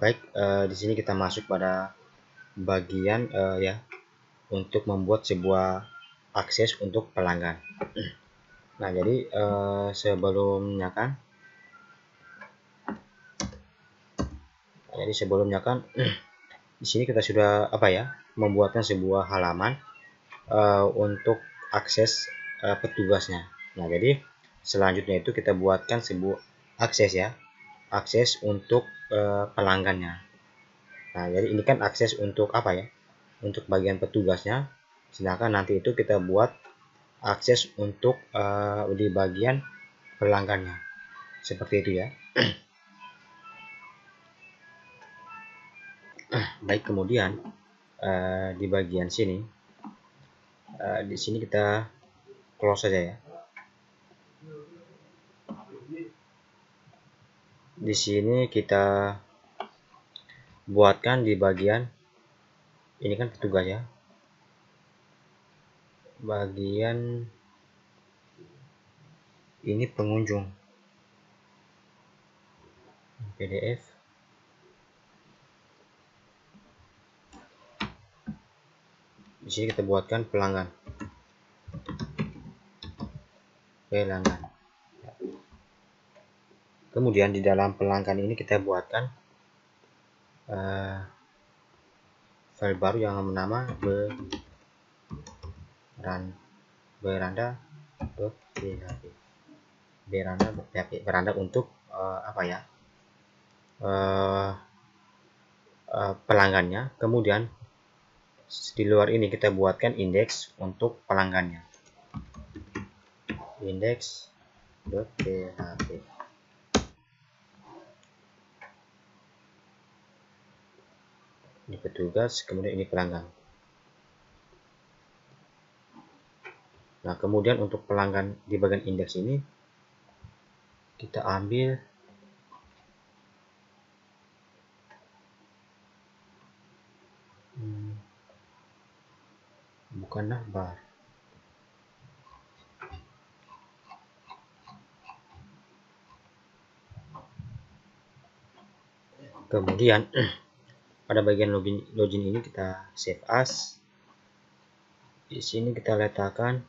baik, di sini kita masuk pada bagian ya untuk membuat sebuah akses untuk pelanggan. Nah, jadi sebelumnya kan di sini kita sudah membuatkan sebuah halaman untuk akses petugasnya. Nah, jadi selanjutnya itu kita buatkan sebuah akses untuk pelanggannya. Nah, jadi ini kan akses untuk untuk bagian petugasnya, sedangkan nanti itu kita buat akses untuk di bagian pelanggannya, seperti itu ya. Baik, kemudian di bagian sini, di sini kita close saja ya. Di sini kita buatkan di bagian ini kan petugas ya, bagian ini pengunjung, PDF. Di sini kita buatkan pelanggan. Kemudian di dalam pelanggan ini kita buatkan file baru yang bernama beranda untuk pelanggannya. Kemudian di luar ini kita buatkan indeks untuk pelanggannya, index.php. Ini petugas, kemudian ini pelanggan. Nah, kemudian untuk pelanggan di bagian indeks ini kita ambil bukanlah bar. Kemudian pada bagian login ini kita save as. Di sini kita letakkan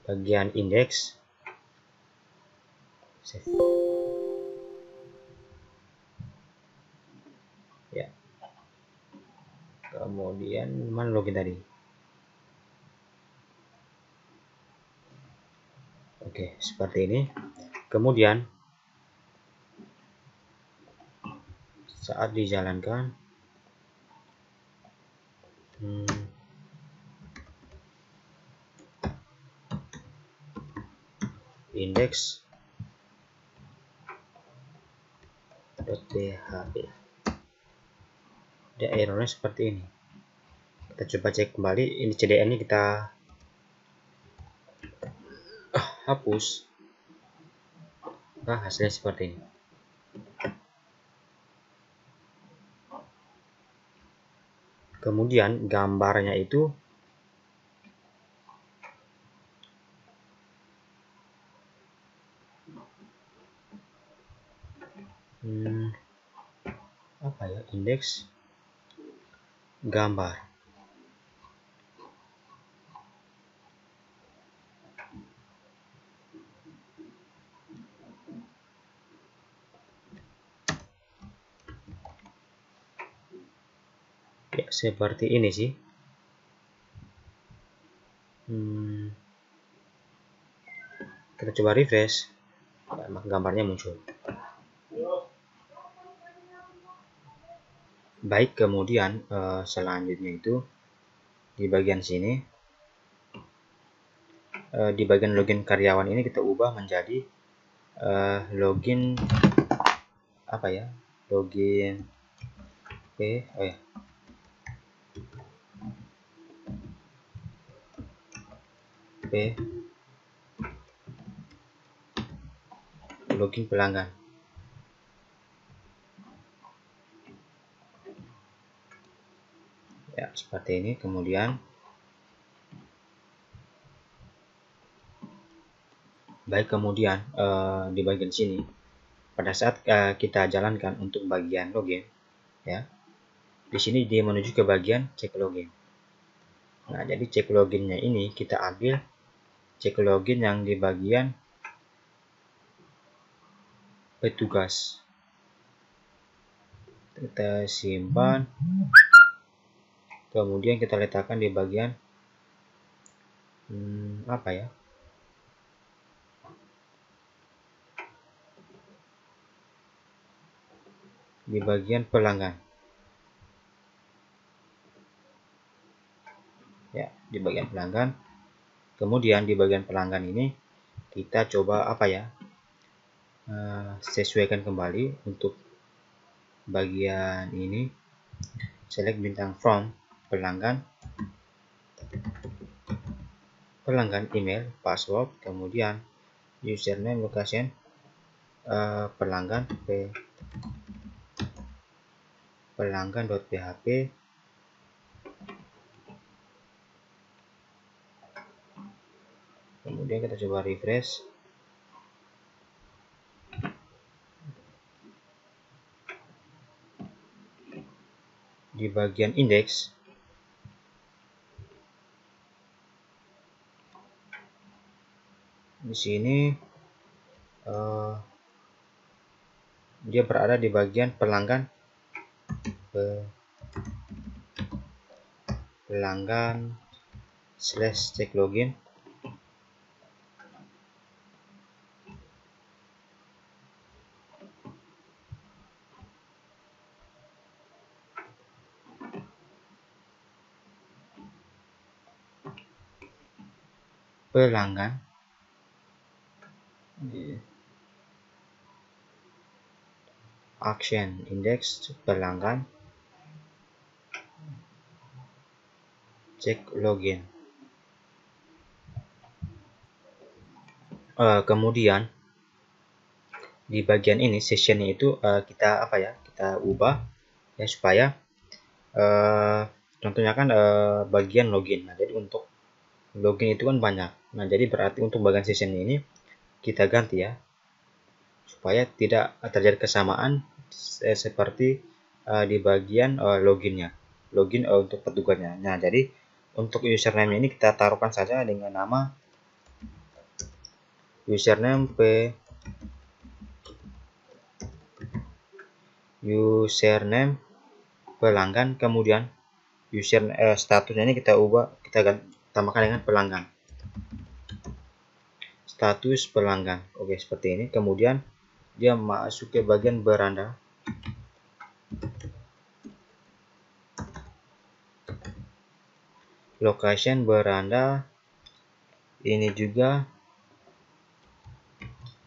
bagian indeks. Save. Ya. Kemudian mana login tadi? Oke, seperti ini. Kemudian saat dijalankan index.php, ada errornya seperti ini. Kita coba cek kembali, ini CDN nya kita hapus. Nah, hasilnya seperti ini. Kemudian gambarnya itu indeks gambar. Ya, seperti ini sih. Kita coba refresh, maka gambarnya muncul. Baik, kemudian selanjutnya itu di bagian sini, di bagian login karyawan ini kita ubah menjadi login login login pelanggan. Ya, seperti ini. Kemudian baik, kemudian di bagian sini pada saat kita jalankan untuk bagian login, ya, di sini dia menuju ke bagian cek login. Nah, jadi cek loginnya ini kita ambil cek login yang di bagian petugas. Kita simpan, kemudian kita letakkan di bagian apa ya? Di bagian pelanggan. Ya, di bagian pelanggan. Kemudian di bagian pelanggan ini kita coba apa ya? Sesuaikan kembali untuk bagian ini. Select bintang from pelanggan email, password, kemudian username, location, pelanggan pelanggan.php, kemudian kita coba refresh. Di bagian indeks di sini dia berada di bagian pelanggan /cek login. Pelanggan action index pelanggan cek login. Kemudian di bagian ini sessionnya itu kita apa ya, kita ubah ya supaya contohnya kan bagian login. Nah, jadi untuk login itu kan banyak. Nah, jadi berarti untuk bagian session ini kita ganti ya supaya tidak terjadi kesamaan seperti di bagian login untuk petugasnya. Nah, jadi untuk username ini kita taruhkan saja dengan nama username pelanggan, kemudian statusnya ini kita tambahkan dengan pelanggan, status pelanggan. Oke, seperti ini. Kemudian dia masuk ke bagian beranda, location beranda ini juga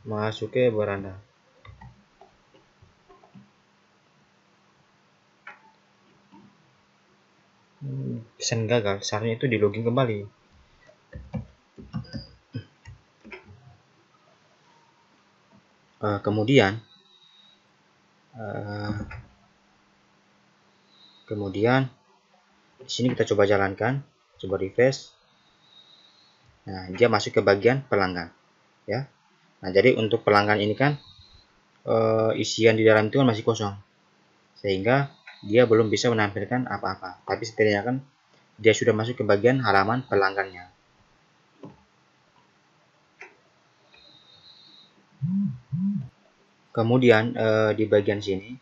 masuk ke beranda. Pesan gagal, seharusnya itu di login kembali. Kemudian di sini kita coba jalankan, coba refresh. Nah, dia masuk ke bagian pelanggan, ya. Nah, jadi untuk pelanggan ini kan isian di dalam itu kan masih kosong, sehingga dia belum bisa menampilkan apa-apa. Tapi setidaknya kan dia sudah masuk ke bagian halaman pelanggannya. Kemudian di bagian sini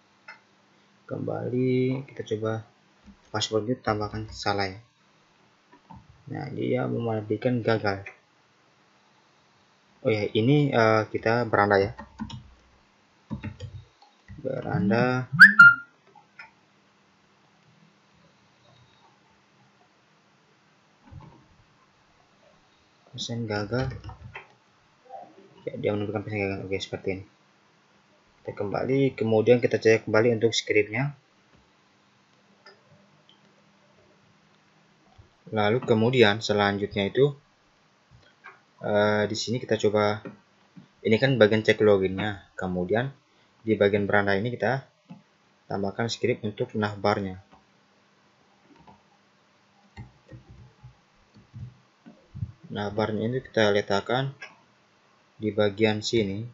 kembali kita coba passwordnya tambahkan salah ya. Nah, dia menampilkan gagal. Oh ya, ini kita beranda ya. Beranda pesan gagal. Ya, dia menunjukkan pesan gagal. Oke, seperti ini. Kita kembali, kemudian kita cek kembali untuk scriptnya. Lalu kemudian selanjutnya itu di sini kita coba, ini kan bagian cek loginnya. Kemudian di bagian beranda ini kita tambahkan script untuk navbarnya. Navbarnya ini kita letakkan di bagian sini.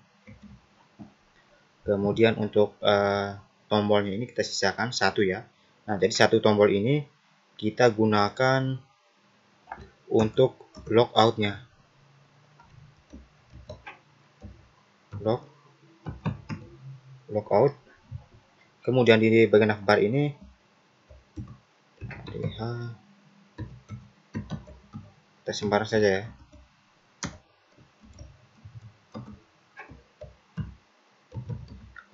Kemudian untuk tombolnya ini kita sisakan satu ya. Nah, jadi satu tombol ini kita gunakan untuk logoutnya. Logout. Kemudian di bagian navbar ini lihat, kita sembarang saja ya.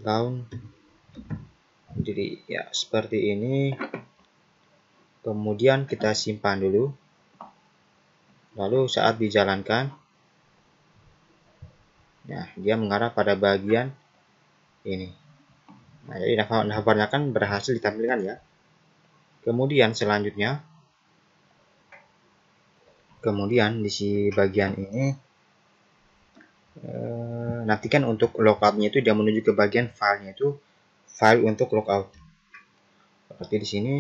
Down. Jadi ya seperti ini. Kemudian kita simpan dulu. Lalu saat dijalankan, nah dia mengarah pada bagian ini. Nah, jadi navbarnya kan berhasil ditampilkan ya. Kemudian selanjutnya, di bagian ini nantikan untuk logoutnya itu dia menuju ke bagian filenya itu file untuk logout. Seperti di sini.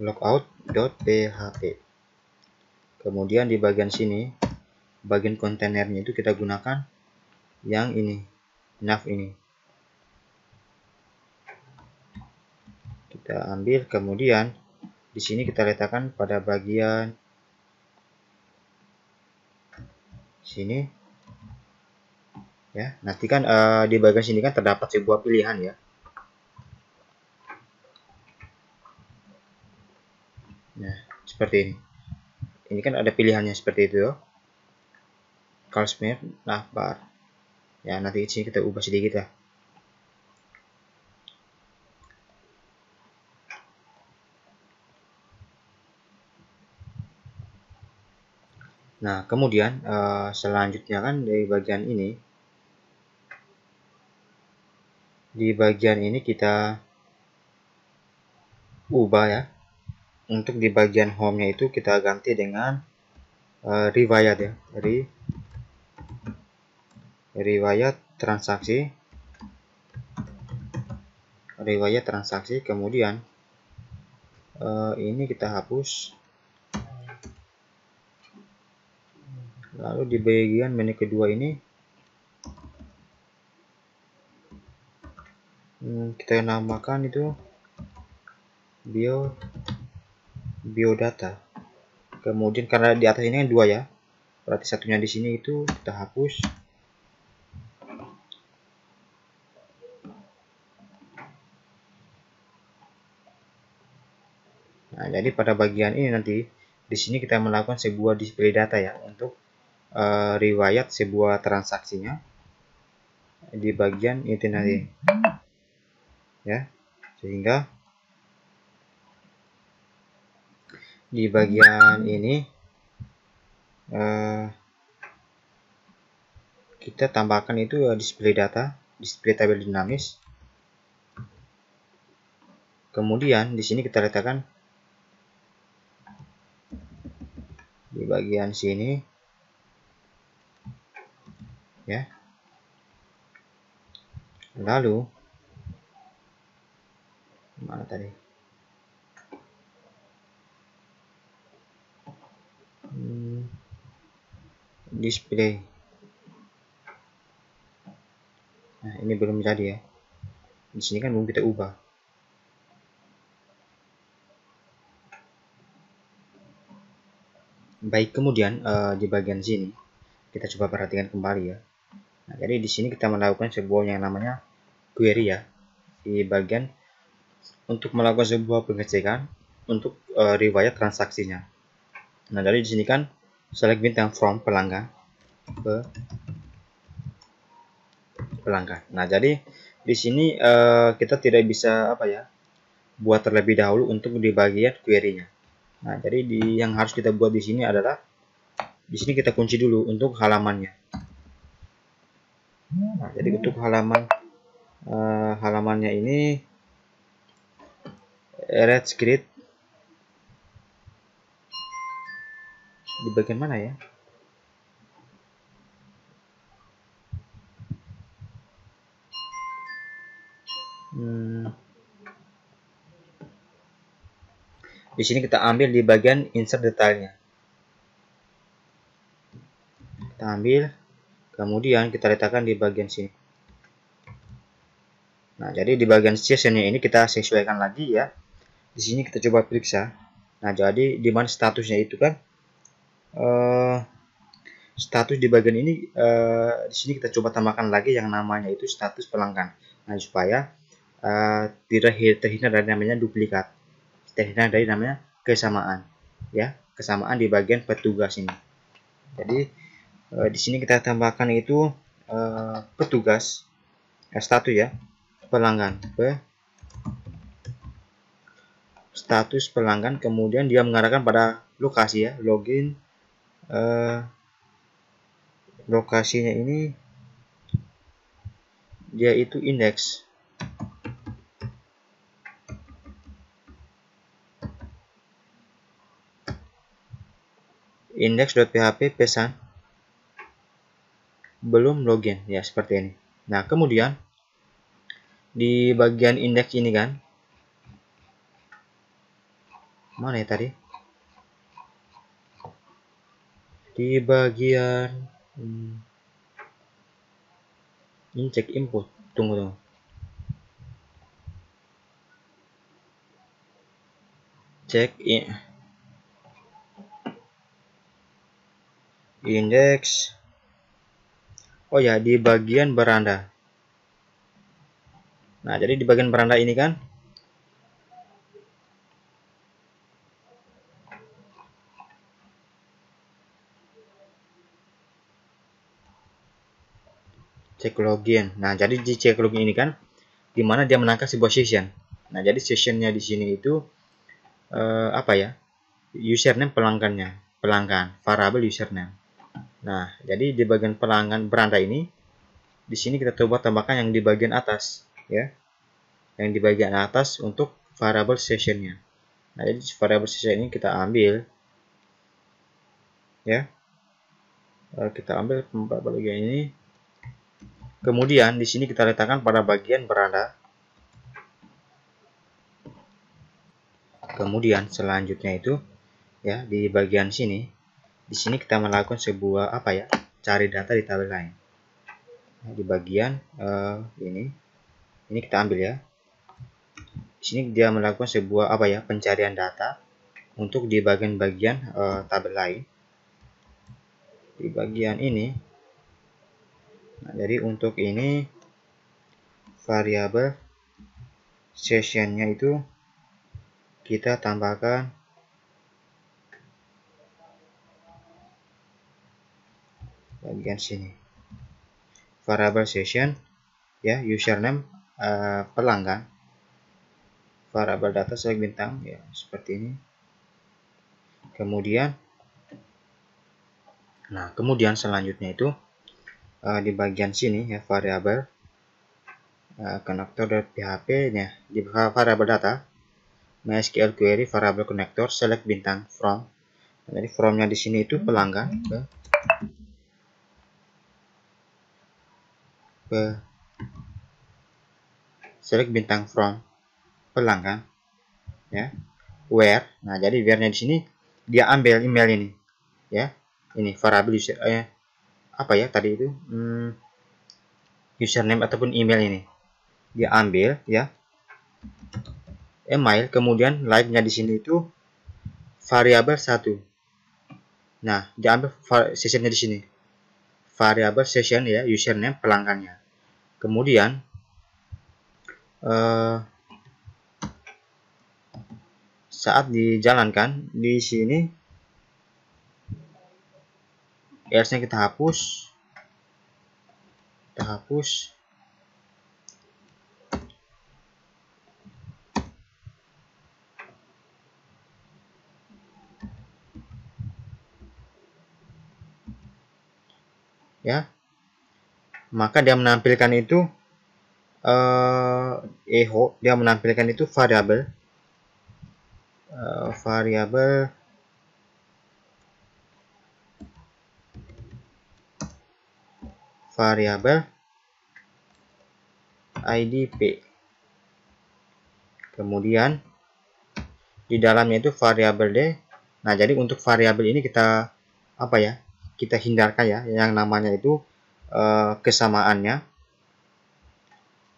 Logout.php. Kemudian di bagian sini, bagian kontainernya itu kita gunakan yang ini, nav ini. Kita ambil, kemudian di sini kita letakkan pada bagian sini. Ya, nanti kan di bagian sini kan terdapat sebuah pilihan ya. Nah, seperti ini. Ini kan ada pilihannya seperti itu ya. Callsmith, navbar. Ya, nanti di sini kita ubah sedikit ya. Nah, kemudian selanjutnya kan dari bagian ini, kita ubah ya. Untuk di bagian home-nya itu kita ganti dengan riwayat ya. Riwayat transaksi. Kemudian ini kita hapus. Lalu di bagian menu kedua ini kita namakan itu biodata. Kemudian karena di atas ini kan dua ya, berarti satunya di sini itu kita hapus. Nah, jadi pada bagian ini nanti di sini kita melakukan sebuah display data ya untuk riwayat sebuah transaksinya di bagian itu nanti ya, sehingga di bagian ini kita tambahkan itu display data, display tabel dinamis. Kemudian di sini kita letakkan di bagian sini ya. Lalu mana tadi? Display. Nah, ini belum jadi ya. Di sini kan belum kita ubah. Baik, kemudian di bagian sini kita coba perhatikan kembali ya. Nah, jadi di sini kita melakukan sebuah yang namanya query ya. Di bagian untuk melakukan sebuah pengecekan untuk riwayat transaksinya. Nah, dari di sini kan select bintang from pelanggan ke pelanggan. Nah, jadi di sini kita tidak bisa buat terlebih dahulu untuk di bagian query-nya. Nah, jadi yang harus kita buat di sini adalah di sini kita kunci dulu untuk halamannya. Nah, jadi untuk halamannya ini red script di bagian mana ya? Di sini kita ambil di bagian insert detailnya. Kita ambil, kemudian kita letakkan di bagian sini. Nah, jadi di bagian sessionnya ini kita sesuaikan lagi ya. Di sini kita coba periksa. Nah, jadi di mana statusnya itu kan status di bagian ini di sini kita coba tambahkan lagi yang namanya itu status pelanggan. Nah, supaya tidak terhindar dari namanya duplikat, terhindar dari namanya kesamaan, ya, kesamaan di bagian petugas ini. Jadi di sini kita tambahkan itu petugas status ya, pelanggan, status pelanggan, kemudian dia mengarahkan pada lokasi ya, login, lokasinya ini dia itu indeks. Index.php pesan belum login ya, seperti ini. Nah, kemudian di bagian indeks ini kan, mana ya tadi? Di bagian ini cek input. Tunggu. Cek indeks. Oh ya, di bagian beranda. Nah, jadi di bagian beranda ini kan cek login. Nah, jadi di cek login ini kan dimana dia menangkap sebuah session. Nah, jadi sessionnya di sini itu apa ya? Username pelanggan, variable username. Nah, jadi di bagian pelanggan beranda ini, di sini kita coba tambahkan yang di bagian atas, ya, yang di bagian atas untuk variable sessionnya. Nah, jadi variable session ini kita ambil, ya, kita ambil bagian ini. Kemudian di sini kita letakkan pada bagian beranda. Kemudian selanjutnya itu, ya, di bagian sini, di sini kita melakukan sebuah apa ya? Cari data di tabel lain. Nah, di bagian ini kita ambil ya. Di sini dia melakukan sebuah apa ya? Pencarian data untuk di bagian-bagian tabel lain. Di bagian ini. Nah, jadi untuk ini variabel sessionnya itu kita tambahkan bagian sini. Variabel session ya, username pelanggan, variabel data select bintang ya, seperti ini. Kemudian selanjutnya itu di bagian sini ya, variabel connector.php nya di variabel data MySQL query variabel connector select bintang from. Jadi from-nya di sini itu pelanggan select bintang from pelanggan ya, where. Nah, jadi where-nya di sini dia ambil email ini ya, ini variabel user apa ya tadi itu username ataupun email ini dia ambil ya, email. Kemudian live-nya di sini itu variabel 1. Nah, diambil sessionnya di sini variabel session ya, username pelanggannya. Kemudian saat dijalankan di sini else-nya kita hapus. Ya, maka dia menampilkan itu dia menampilkan itu variabel IDP. Kemudian di dalamnya itu variabel D. Nah, jadi untuk variabel ini kita apa ya? Kita hindarkan ya, yang namanya itu kesamaannya.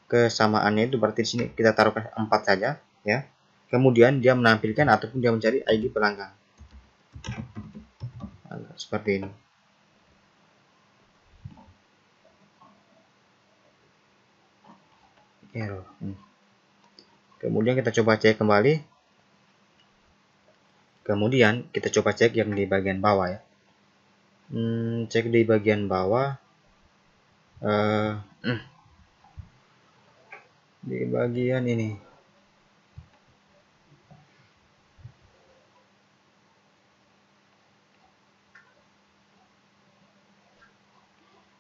Kesamaannya itu berarti di sini kita taruhkan 4 saja ya. Kemudian dia menampilkan ataupun dia mencari ID pelanggan. Seperti ini. Error. Kemudian kita coba cek kembali. Kemudian kita coba cek yang di bagian bawah ya. Cek di bagian bawah. Di bagian ini.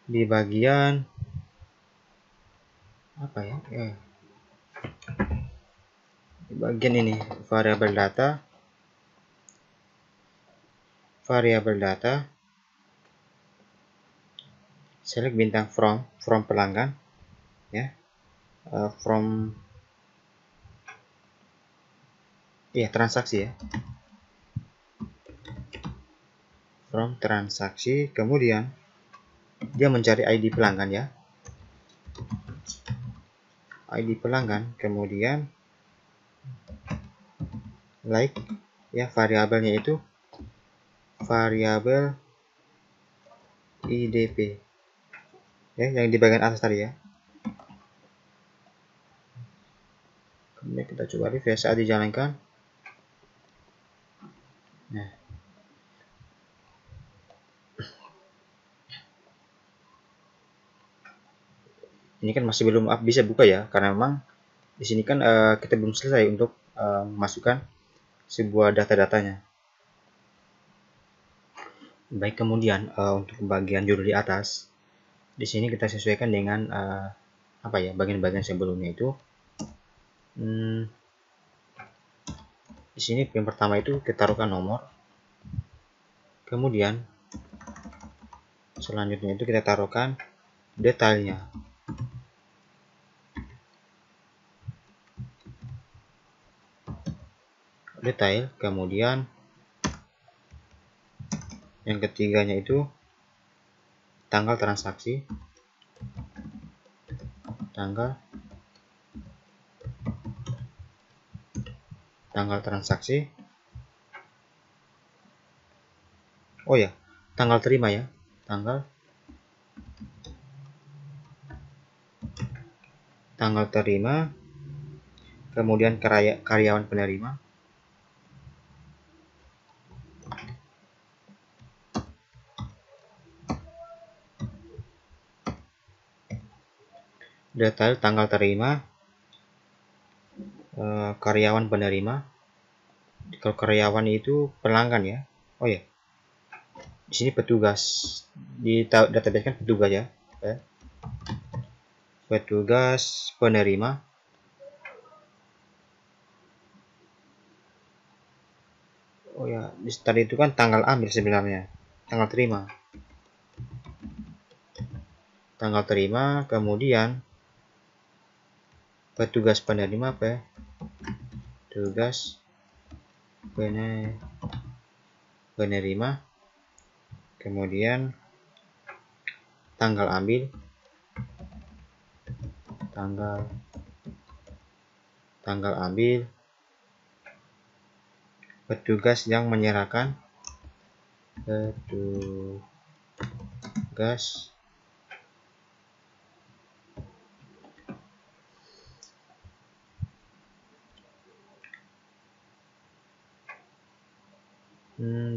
Di bagian apa ya? Di bagian ini variabel data. Select bintang from pelanggan ya. From transaksi ya. From transaksi, kemudian dia mencari ID pelanggan ya. ID pelanggan, kemudian like ya, variabelnya itu variabel IDP ya, yang di bagian atas tadi ya. Kemudian kita coba refresh saat dijalankan. Nah, ini kan masih belum bisa buka ya, karena memang di sini kan kita belum selesai untuk memasukkan sebuah data-datanya. Baik, kemudian untuk bagian judul di atas, di sini kita sesuaikan dengan apa ya, bagian-bagian sebelumnya itu. Di sini yang pertama itu kita taruhkan nomor. Kemudian selanjutnya itu kita taruhkan detailnya. Detail, kemudian yang ketiganya itu tanggal transaksi, tanggal transaksi. Oh ya, tanggal terima ya, tanggal terima, kemudian karyawan penerima, detail tanggal terima, karyawan penerima. Kalau karyawan itu pelanggan ya. Oh ya, di sini petugas, di database kan petugas ya. Petugas penerima. Oh ya, tadi itu kan tanggal ambil sebenarnya, tanggal terima. Tanggal terima, kemudian petugas penerima apa ya? Petugas penerima, kemudian tanggal ambil, tanggal ambil, petugas yang menyerahkan, petugas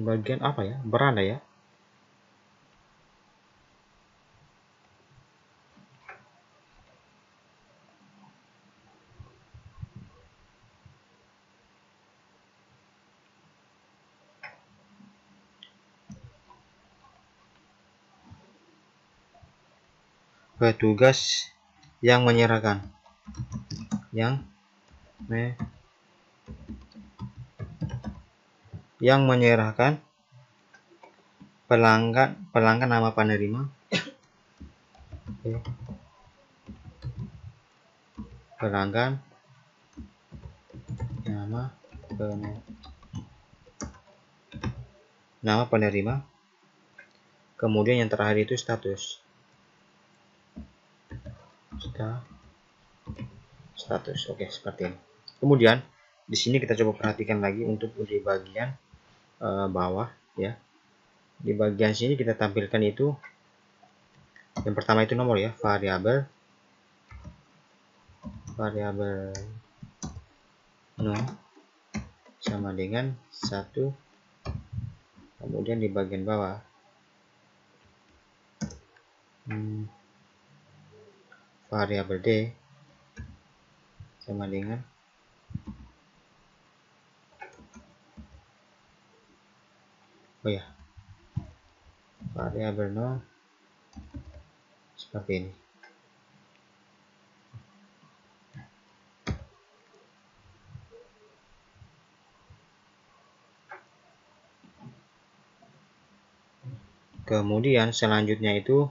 bagian apa ya, beranda ya. Petugas yang menyerahkan, yang menyerahkan, pelanggan nama penerima, pelanggan nama nama penerima, kemudian yang terakhir itu status. Oke, seperti ini. Kemudian di sini kita coba perhatikan lagi untuk di bagian bawah ya. Di bagian sini kita tampilkan itu yang pertama itu nomor ya, variabel no sama dengan 1. Kemudian di bagian bawah variabel d sama dengan variabel no seperti ini. Kemudian selanjutnya itu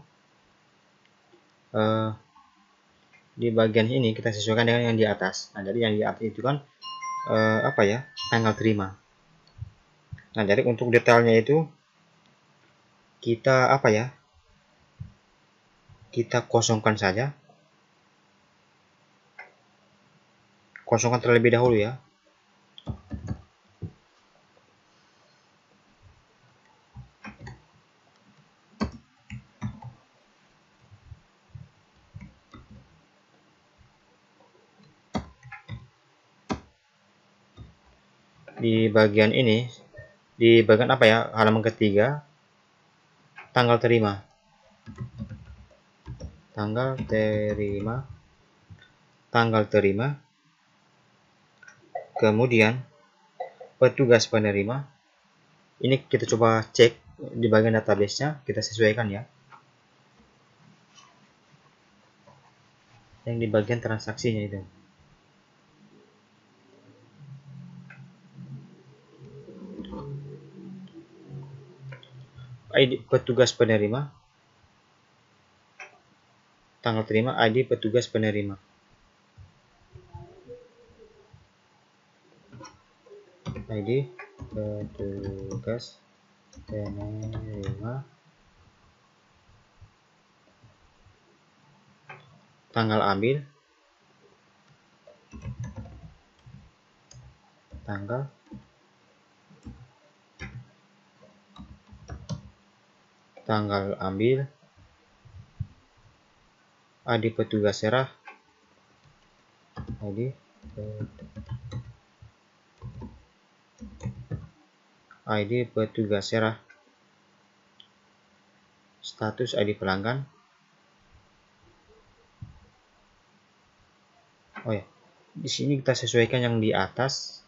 di bagian ini kita sesuaikan dengan yang di atas. Nah, jadi yang di atas itu kan tanggal terima. Nah, jadi untuk detailnya itu kita kita kosongkan saja. Kosongkan terlebih dahulu ya. Di bagian ini, di bagian halaman ketiga, tanggal terima, kemudian petugas penerima. Ini kita coba cek di bagian database-nya, kita sesuaikan ya. Yang di bagian transaksinya itu. ID petugas penerima, tanggal terima, ID petugas penerima. ID petugas penerima, tanggal ambil, tanggal ambil, ID petugas serah, ID petugas serah, status ID pelanggan. Di sini kita sesuaikan yang di atas.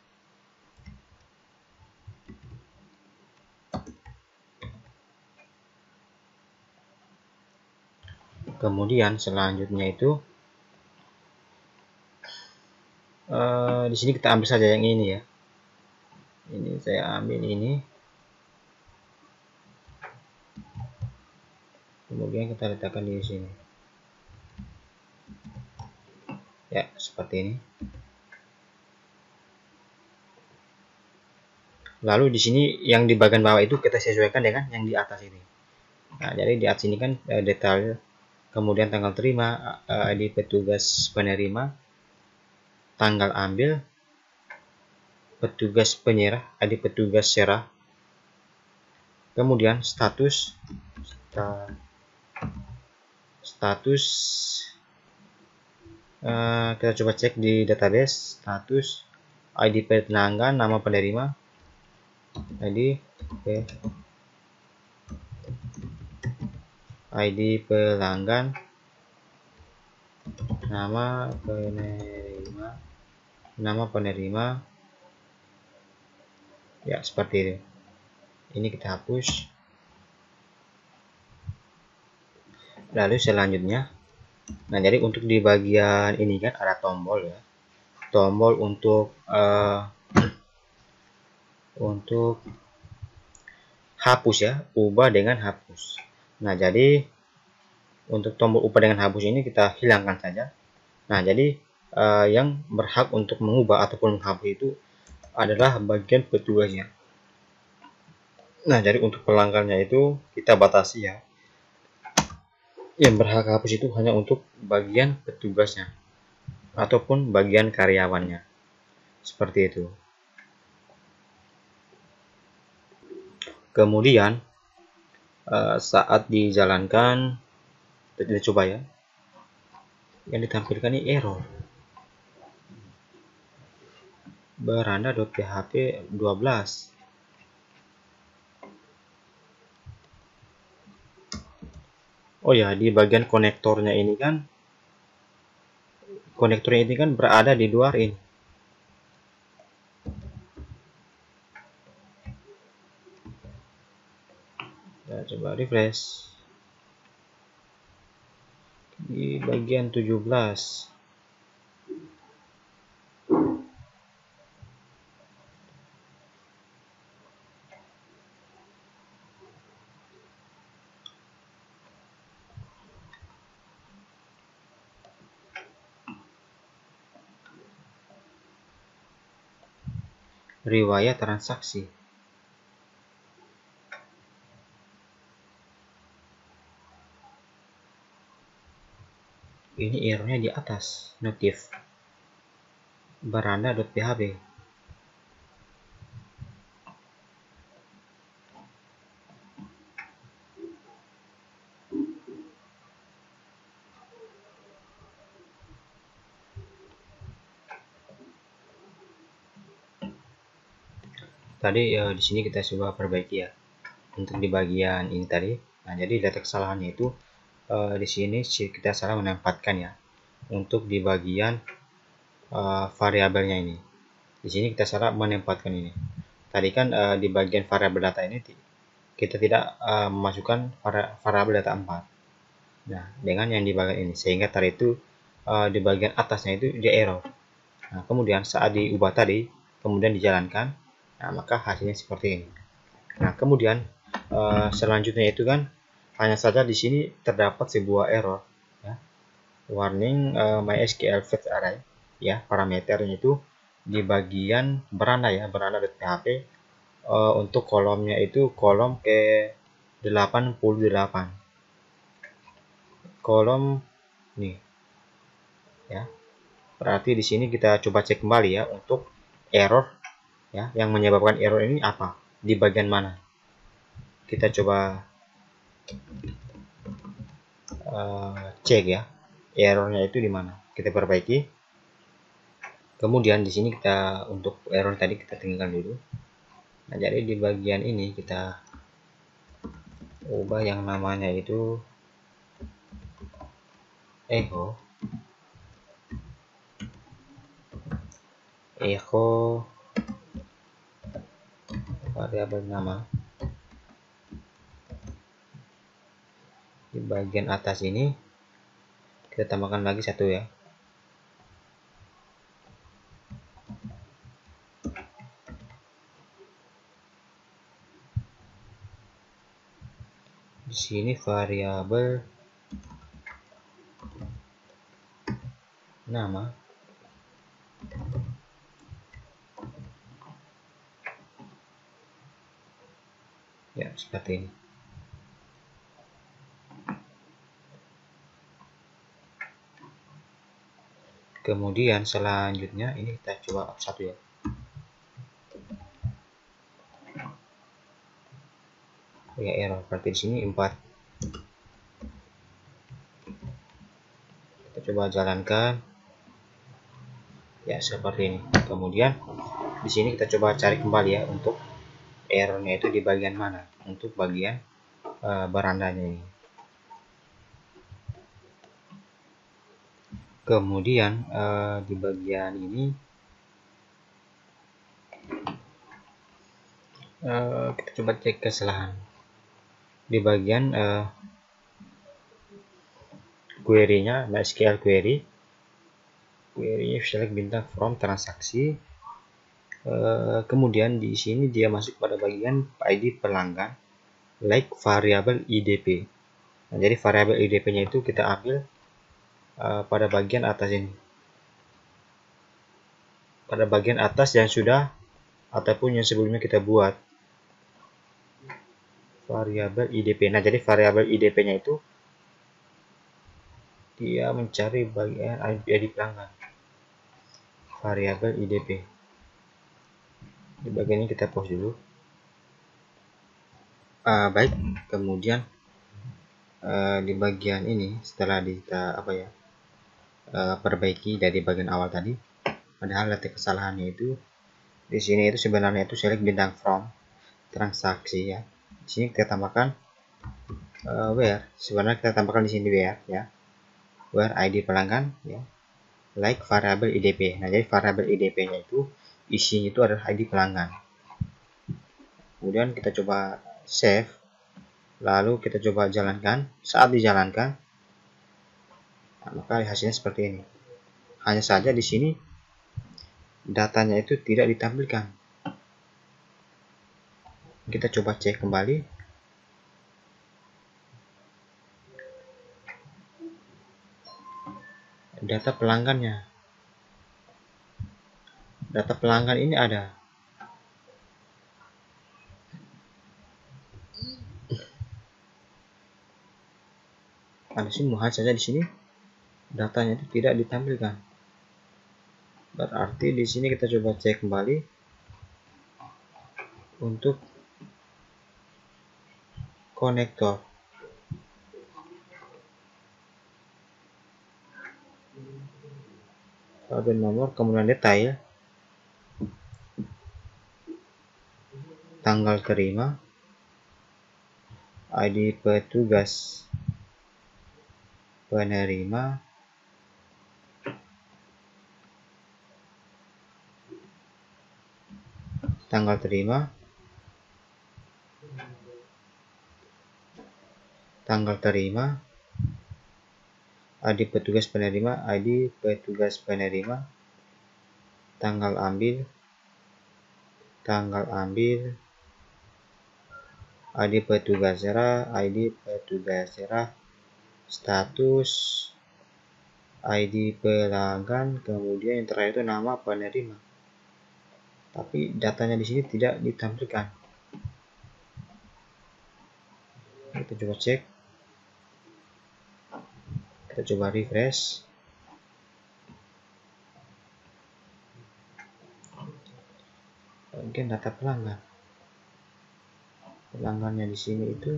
Kemudian selanjutnya itu di sini kita ambil saja yang ini ya. Ini saya ambil ini. Kemudian kita letakkan di sini. Ya, seperti ini. Lalu di sini yang di bagian bawah itu kita sesuaikan dengan yang di atas ini. Nah, jadi di atas ini kan detail, kemudian tanggal terima, ID petugas penerima, tanggal ambil, petugas penyerah, ID petugas serah, kemudian status kita coba cek di database, status ID pelanggan, nama penerima, ID pelanggan, nama penerima, ya seperti ini. Ini kita hapus. Lalu selanjutnya, nah jadi untuk di bagian ini kan ada tombol ya, tombol untuk hapus ya, ubah dengan hapus. Nah, jadi untuk tombol ubah dengan hapus ini kita hilangkan saja. Nah, jadi yang berhak untuk mengubah ataupun menghapus itu adalah bagian petugasnya. Nah, jadi untuk pelanggannya itu kita batasi ya. Yang berhak hapus itu hanya untuk bagian petugasnya ataupun bagian karyawannya. Seperti itu. Kemudian saat dijalankan, kita coba ya. Yang ditampilkan ini error. Beranda.php 12. Oh ya, di bagian konektornya ini kan, konektornya ini kan berada di luar ini. Kita coba refresh. Di bagian 17. Riwayat transaksi. Ini errornya di atas, notif beranda.php. Tadi di sini kita coba perbaiki ya. Untuk di bagian ini tadi, nah jadi data kesalahannya itu di sini kita salah menempatkan ya. Untuk di bagian variabelnya ini, di sini kita salah menempatkan ini. Tadi kan di bagian variabel data ini kita tidak memasukkan variabel data 4. Nah, dengan yang di bagian ini, sehingga tadi itu di bagian atasnya itu dia error. Nah, kemudian saat diubah tadi, kemudian dijalankan, nah maka hasilnya seperti ini. Nah, kemudian selanjutnya itu kan hanya saja di sini terdapat sebuah error ya. Warning MySQL fetch array ya, parameternya itu di bagian beranda ya, beranda.php untuk kolomnya itu kolom ke 88. Kolom nih ya. Berarti di sini kita coba cek kembali ya untuk error ya, yang menyebabkan error ini apa, di bagian mana. Kita coba cek ya, errornya itu di mana. Kita perbaiki. Kemudian di sini kita untuk error tadi kita tinggalkan dulu. Nah, jadi di bagian ini kita ubah yang namanya itu echo variabel nama. Di bagian atas ini kita tambahkan lagi satu ya. Di sini variabel nama. Ya, seperti ini. Kemudian selanjutnya ini kita coba satu ya. Oh ya, error. Berarti di sini 4. Kita coba jalankan. Ya, seperti ini. Kemudian di sini kita coba cari kembali ya untuk errornya itu di bagian mana, untuk bagian berandanya ini. Kemudian di bagian ini kita coba cek kesalahan di bagian query-nya, MySQL query select bintang from transaksi. Kemudian di sini dia masuk pada bagian ID pelanggan like variabel IDP. Nah, jadi variabel IDP-nya itu kita ambil pada bagian atas ini, pada bagian atas yang sudah ataupun yang sebelumnya kita buat variabel IDP. Nah, jadi variabel IDP-nya itu dia mencari bagian ID pelanggan. Variabel IDP. Di bagian ini kita pause dulu. Baik, kemudian di bagian ini setelah kita perbaiki dari bagian awal tadi, padahal letak kesalahannya itu di sini itu sebenarnya itu select bintang from transaksi ya. Di sini kita tambahkan where, sebenarnya kita tambahkan di sini where ya, where ID pelanggan ya, like variable IDP. Nah, jadi variable IDP-nya itu isinya itu adalah ID pelanggan. Kemudian kita coba save, lalu kita coba jalankan. Saat dijalankan, nah, maka hasilnya seperti ini. Hanya saja di sini datanya itu tidak ditampilkan. Kita coba cek kembali. Data pelanggannya. Data pelanggan ini ada. Ada sini, hanya saja di sini datanya itu tidak ditampilkan. Berarti di sini kita coba cek kembali untuk konektor. Pada nomor, kemudian detail, tanggal terima, ID petugas penerima, tanggal terima, ID petugas penerima, ID petugas penerima, tanggal ambil, ID petugas serah, status, ID pelanggan, kemudian yang terakhir itu nama penerima. Tapi datanya di sini tidak ditampilkan. Kita coba cek. Kita coba refresh. Bagian data pelanggan. Pelanggannya di sini itu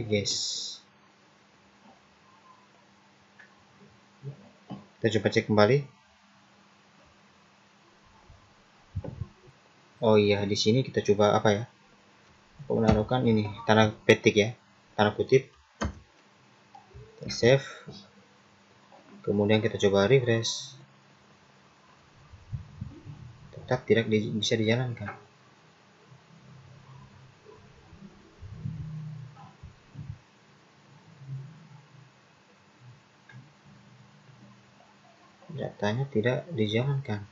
guys. Kita coba cek kembali. Oh iya, di sini kita coba menaruhkan ini tanda petik ya, tanda kutip. Kita save. Kemudian kita coba refresh. Tetap tidak bisa dijalankan. Datanya tidak dijalankan.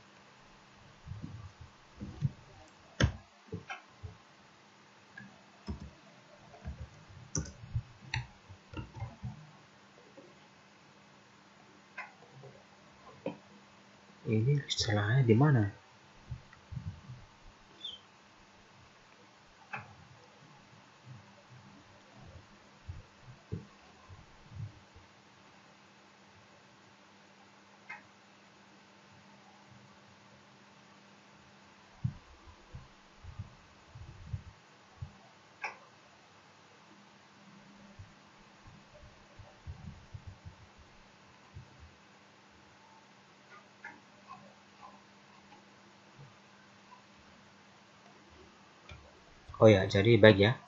Ini salahnya di mana? Oh ya, jadi baik ya.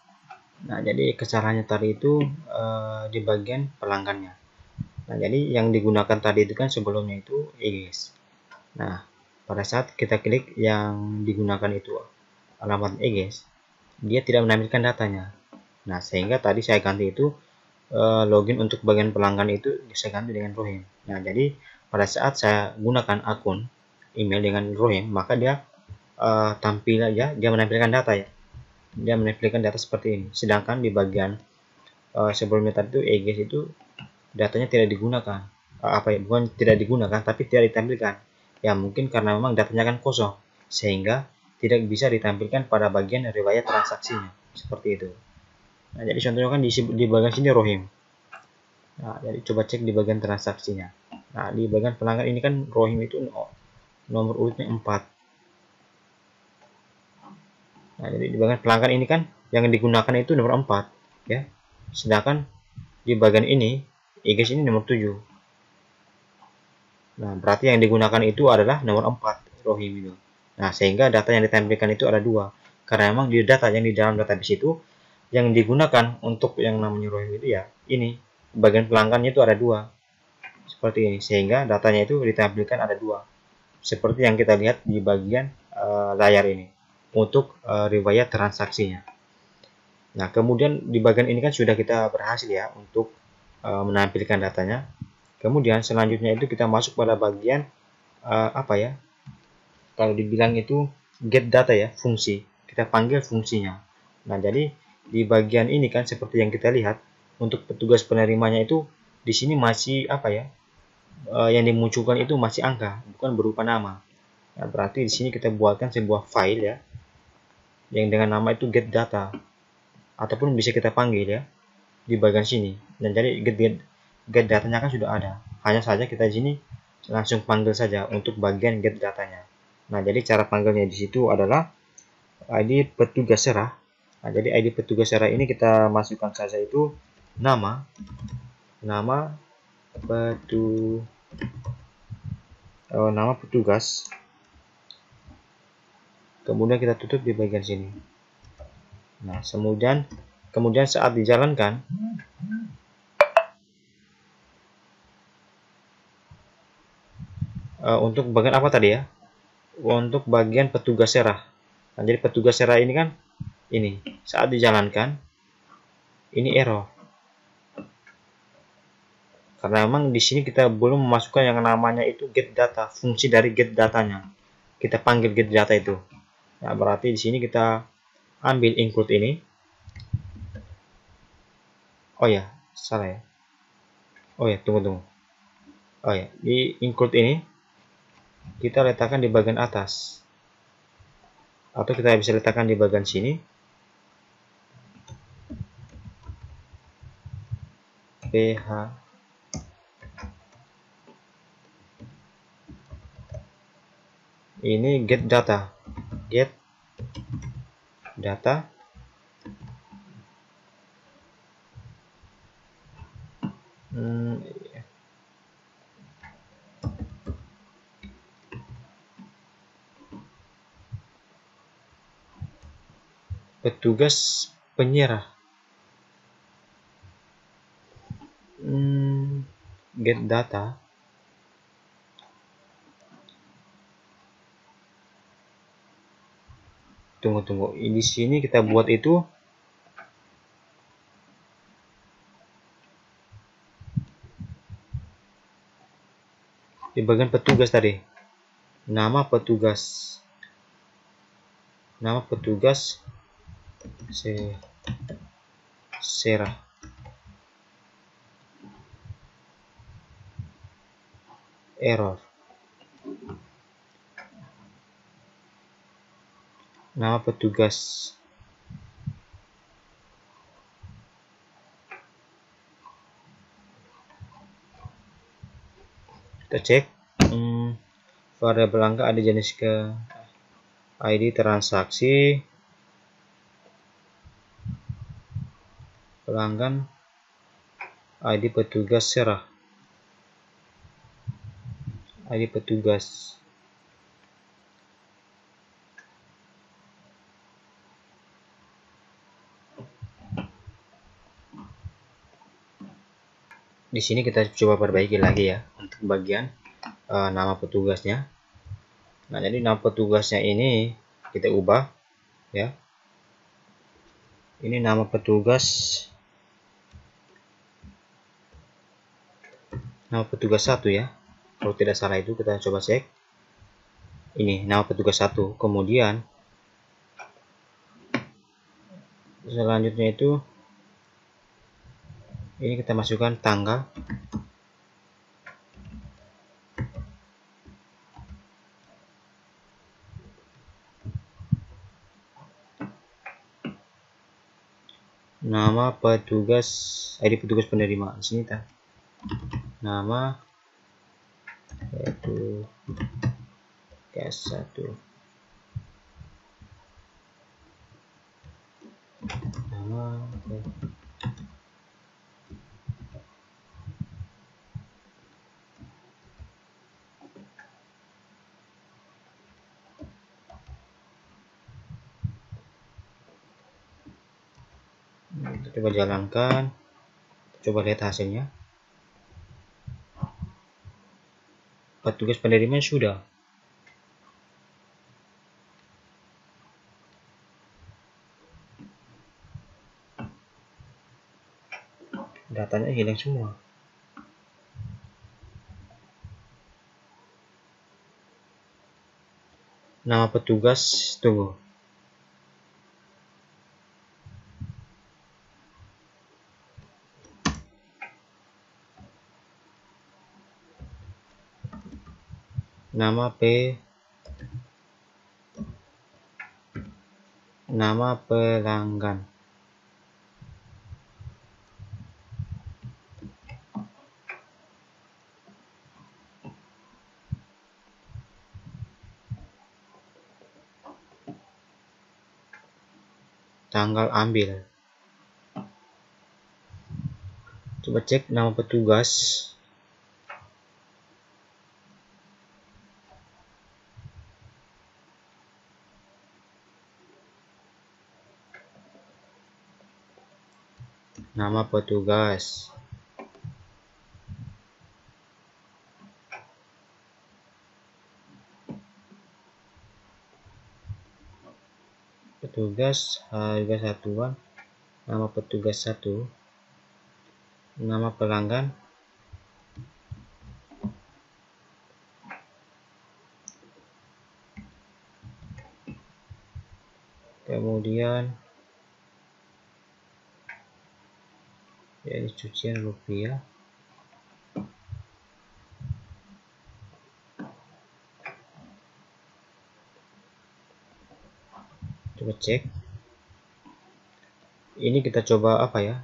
Nah, jadi kesalahannya tadi itu di bagian pelanggannya. Nah, jadi yang digunakan tadi itu kan sebelumnya itu EGS. Nah, pada saat kita klik yang digunakan itu alamat EGS, dia tidak menampilkan datanya. Nah, sehingga tadi saya ganti itu login untuk bagian pelanggan itu saya ganti dengan Rohim. Nah, jadi pada saat saya gunakan akun email dengan Rohim, maka dia tampil aja, dia menampilkan data ya. Dia menampilkan data seperti ini. Sedangkan di bagian sebelumnya tadi itu EGS itu datanya tidak digunakan. apa ya, bukan tidak digunakan tapi tidak ditampilkan. Ya mungkin karena memang datanya kan kosong sehingga tidak bisa ditampilkan pada bagian riwayat transaksinya, seperti itu. Nah, jadi contohnya kan di bagian sini Rohim. Nah, jadi coba cek di bagian transaksinya. Nah, di bagian pelanggan ini kan Rohim itu nomor urutnya 4. Nah, jadi di bagian pelanggan ini kan yang digunakan itu nomor 4, ya. Sedangkan di bagian ini IGS ini nomor 7. Nah, berarti yang digunakan itu adalah nomor 4, Rohim itu. Nah, sehingga data yang ditampilkan itu ada 2. Karena memang di data yang di dalam database itu yang digunakan untuk yang namanya Rohim itu ya ini. Bagian pelanggannya itu ada 2. Seperti ini. Sehingga datanya itu ditampilkan ada 2. Seperti yang kita lihat di bagian layar ini. Untuk riwayat transaksinya. Nah, kemudian di bagian ini kan sudah kita berhasil ya untuk menampilkan datanya. Kemudian selanjutnya itu kita masuk pada bagian apa ya? Kalau dibilang itu get data ya, fungsi. Kita panggil fungsinya. Nah, jadi di bagian ini kan seperti yang kita lihat untuk petugas penerimanya itu di sini masih apa ya? Yang dimunculkan itu masih angka, bukan berupa nama. Nah, berarti di sini kita buatkan sebuah file ya yang dengan nama itu get data ataupun bisa kita panggil ya di bagian sini. Dan jadi get datanya kan sudah ada. Hanya saja kita di sini langsung panggil saja untuk bagian get datanya. Nah, jadi cara panggilnya di situ adalah ID petugas serah. Nah, jadi ID petugas serah ini kita masukkan saja itu nama nama petugas. Kemudian kita tutup di bagian sini. Nah, kemudian saat dijalankan untuk bagian apa tadi ya? Untuk bagian petugas serah. Nah, jadi petugas serah ini kan ini saat dijalankan ini error. Karena memang di sini kita belum memasukkan yang namanya itu get data, fungsi dari get datanya. Kita panggil get data itu. Nah, berarti di sini kita ambil include ini. Oh ya, salah ya. Oh ya, tunggu. Oh ya, di include ini kita letakkan di bagian atas. Atau kita bisa letakkan di bagian sini. PH ini get data petugas penyerah get data tunggu di sini kita buat itu di bagian petugas tadi, nama petugas serah error, nama petugas kita cek variabel angka ada jenis ke ID transaksi pelanggan ID petugas serah ID petugas di sini kita coba perbaiki lagi ya untuk bagian nama petugasnya. Nah, jadi nama petugasnya ini kita ubah ya. Ini nama petugas satu ya. Kalau tidak salah itu kita coba cek. Ini nama petugas 1. Kemudian selanjutnya itu ini kita masukkan tanggal nama petugas, ID petugas penerima. Di sini nama petugas 1, nama coba jalankan, coba lihat hasilnya. Petugas penerima sudah. Datanya hilang semua. Nama petugas, tunggu. Nama pelanggan. Tanggal ambil. Coba cek nama petugas. Nama petugas. Petugas harga satuan. Nama petugas 1. Nama pelanggan. Kemudian jadi cucian rupiah. Coba cek. Ini kita coba apa ya?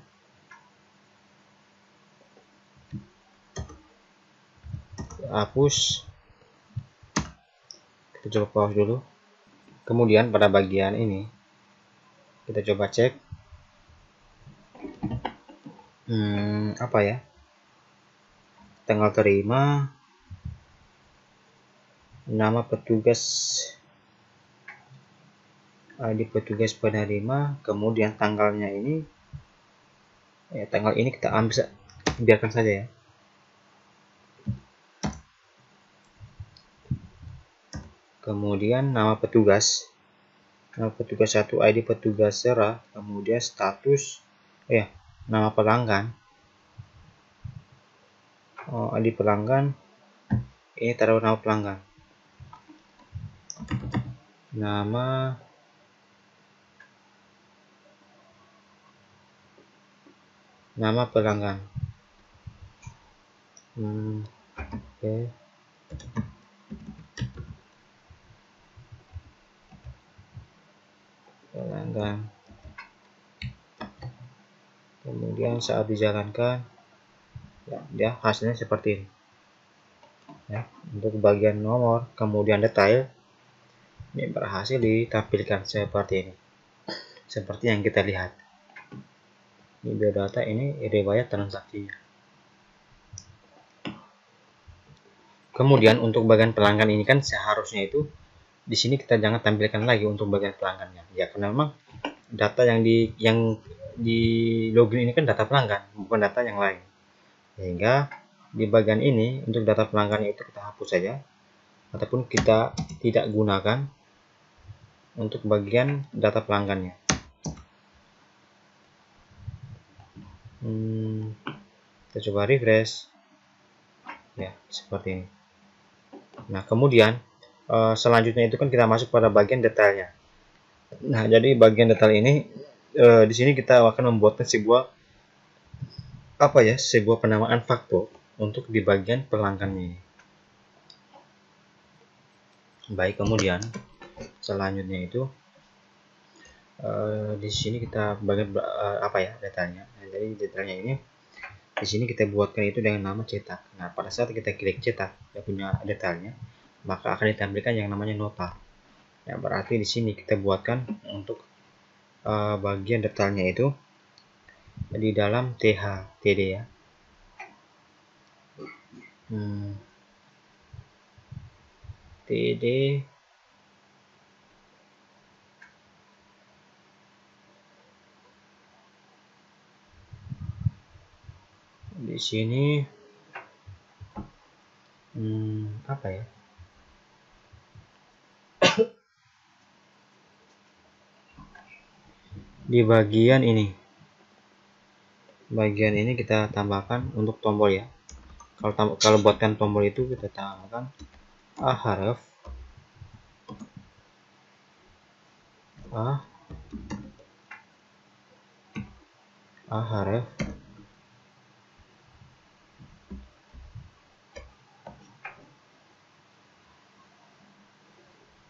Hapus. Kita coba pause dulu. Kemudian pada bagian ini kita coba cek apa ya? Tanggal terima, nama petugas, ID petugas penerima, kemudian tanggalnya ini, tanggal ini kita ambil, biarkan saja ya. Kemudian nama petugas 1, ID petugas serah, kemudian status, nama pelanggan, ID pelanggan, ini taruh nama pelanggan, nama pelanggan, pelanggan. Kemudian saat dijalankan, ya hasilnya seperti ini. Ya, untuk bagian nomor, kemudian detail, ini berhasil ditampilkan seperti ini, seperti yang kita lihat. Ini biodata, ini riwayat transaksinya. Kemudian untuk bagian pelanggan ini kan seharusnya itu di sini kita jangan tampilkan lagi untuk bagian pelanggannya, ya karena memang data yang di login ini kan data pelanggan, bukan data yang lain. Sehingga di bagian ini untuk data pelanggan itu kita hapus saja, ataupun kita tidak gunakan untuk bagian data pelanggannya. Kita coba refresh, ya seperti ini. Nah kemudian selanjutnya itu kan kita masuk pada bagian detailnya. Nah jadi bagian detail ini di sini kita akan membuatkan sebuah penamaan faktur untuk di bagian pelanggannya ini. Baik, kemudian selanjutnya itu Di sini kita bagian apa ya detailnya. Nah, jadi detailnya ini di sini kita buatkan itu dengan nama cetak. Nah, pada saat kita klik cetak yang punya detailnya, maka akan ditampilkan yang namanya nota. Ya, berarti di sini kita buatkan untuk bagian detailnya itu di dalam TD ya. TD di sini apa ya? Di bagian ini kita tambahkan untuk tombol ya. Kalau buatkan tombol itu kita tambahkan ahref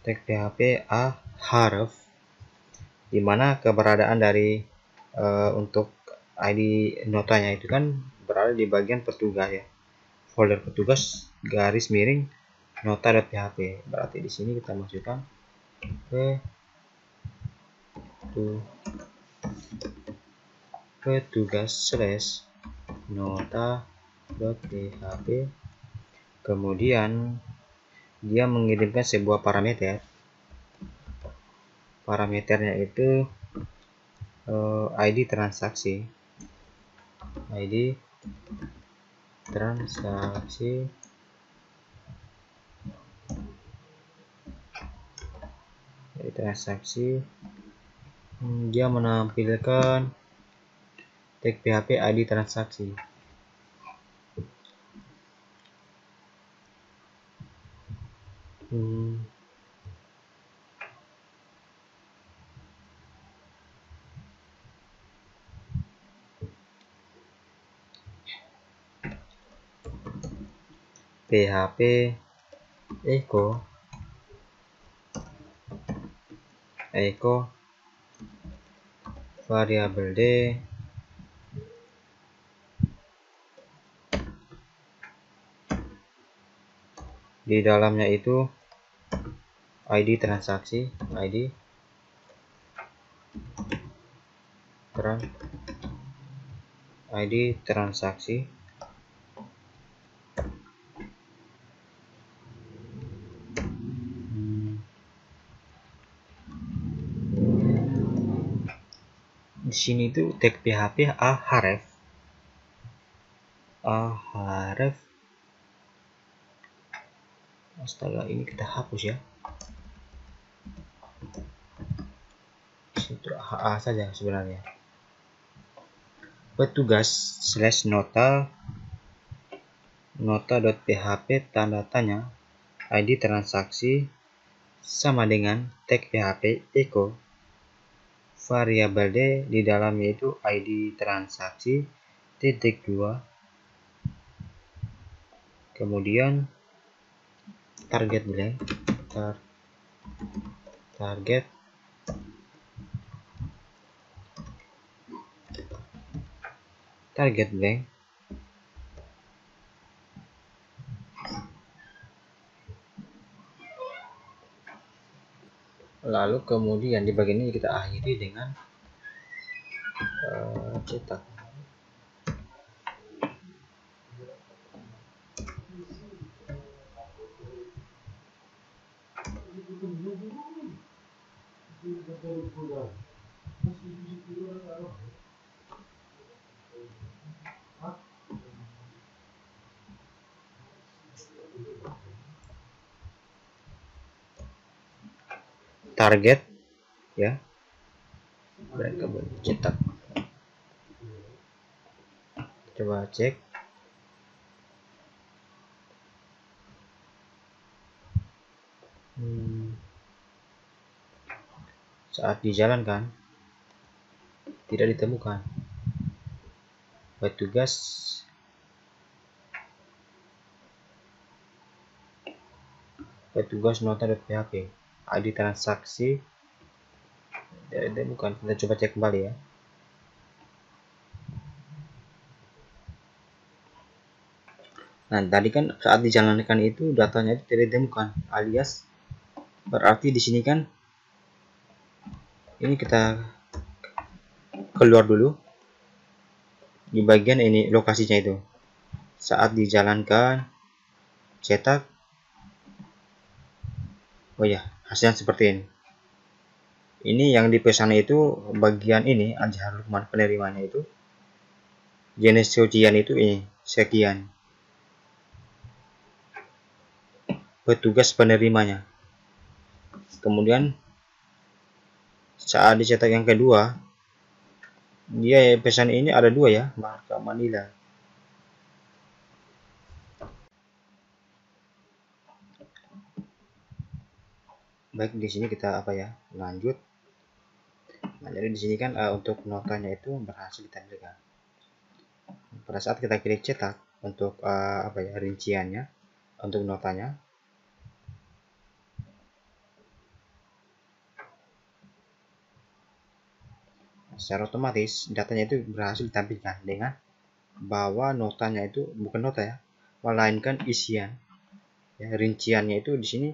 tag PHP ahref, di mana keberadaan dari untuk ID notanya itu kan berada di bagian petugas ya, folder petugas garis miring nota.php. Berarti di sini kita masukkan petugas slash nota.php, kemudian dia mengirimkan sebuah parameternya itu ID transaksi dia menampilkan tag PHP ID transaksi. PHP echo variabel D di dalamnya itu ID transaksi di sini tuh tag PHP ahref astaga, ini kita hapus ya, itu HA saja sebenarnya. Petugas slash nota.php tanda tanya ID transaksi sama dengan tag PHP echo variabel D di dalamnya itu ID transaksi titik 2, kemudian target blank lalu kemudian di bagian ini kita akhiri dengan cetak. Target ya, mereka cetak. Coba cek. Saat dijalankan tidak ditemukan. Petugas nota.php ID transaksi Tidak ditemukan. Kita coba cek kembali ya. Nah, tadi kan saat dijalankan itu datanya itu tidak ditemukan, alias berarti di sini kan ini kita keluar dulu di bagian ini lokasinya itu. Saat dijalankan cetak, oh ya, hasilnya seperti ini. Ini yang dipesan itu bagian ini Al-Jahar Lukman, penerimanya itu jenis ujian itu ini sekian, petugas penerimanya. Kemudian saat dicetak yang kedua, dia pesan ini ada dua ya, marka Manila. Baik, di sini kita apa ya, lanjut. Nah, jadi di sini kan untuk notanya itu berhasil ditampilkan. Pada saat kita klik cetak untuk apa ya, rinciannya untuk notanya, secara otomatis datanya itu berhasil ditampilkan dengan bahwa notanya itu bukan nota ya, melainkan isian. Ya, rinciannya itu di sini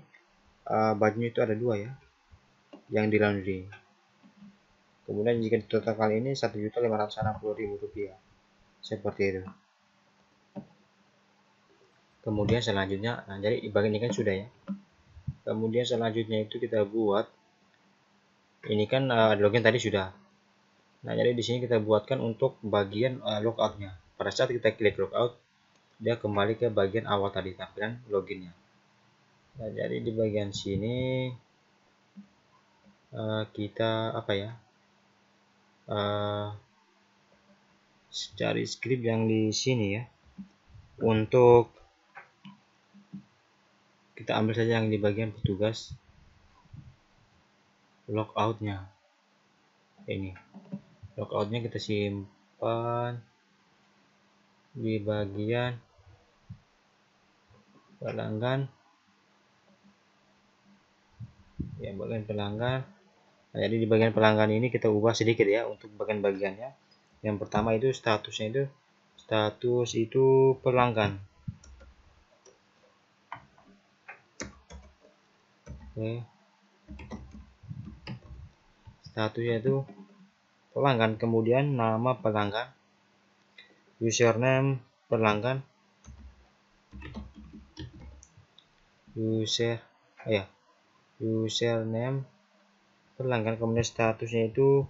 bajunya itu ada dua ya, yang di laundry. Kemudian jika total kali ini 1.560.000 rupiah, seperti itu. Kemudian selanjutnya, nah jadi bagian ini kan sudah ya. Kemudian selanjutnya itu kita buat ini kan login tadi sudah. Nah, jadi di sini kita buatkan untuk bagian logoutnya. Pada saat kita klik logout, dia kembali ke bagian awal tadi tampilan loginnya. Nah, jadi di bagian sini kita apa ya? Cari script yang di sini ya. Untuk kita ambil saja yang di bagian petugas logoutnya. Ini logoutnya kita simpan di bagian pelanggan ya, bagian pelanggan. Nah, jadi di bagian pelanggan ini kita ubah sedikit ya untuk bagian-bagiannya. Yang pertama itu statusnya itu status itu pelanggan. Oke. Statusnya itu pelanggan, kemudian nama pelanggan, username pelanggan, username pelanggan, kemudian statusnya itu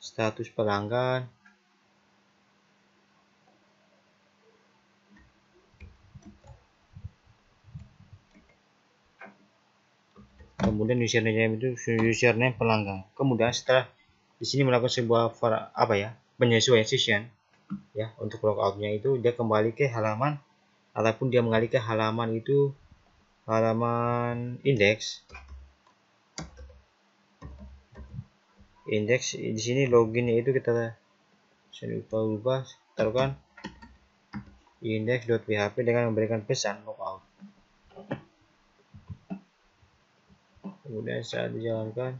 status pelanggan, kemudian username itu username pelanggan. Kemudian setelah di sini melakukan sebuah apa ya, penyesuaian session ya, untuk logoutnya itu dia kembali ke halaman ataupun dia mengalih ke halaman itu halaman indeks di sini loginnya itu kita ubah taruhkan index.php dengan memberikan pesan logout. Kemudian saat dijalankan,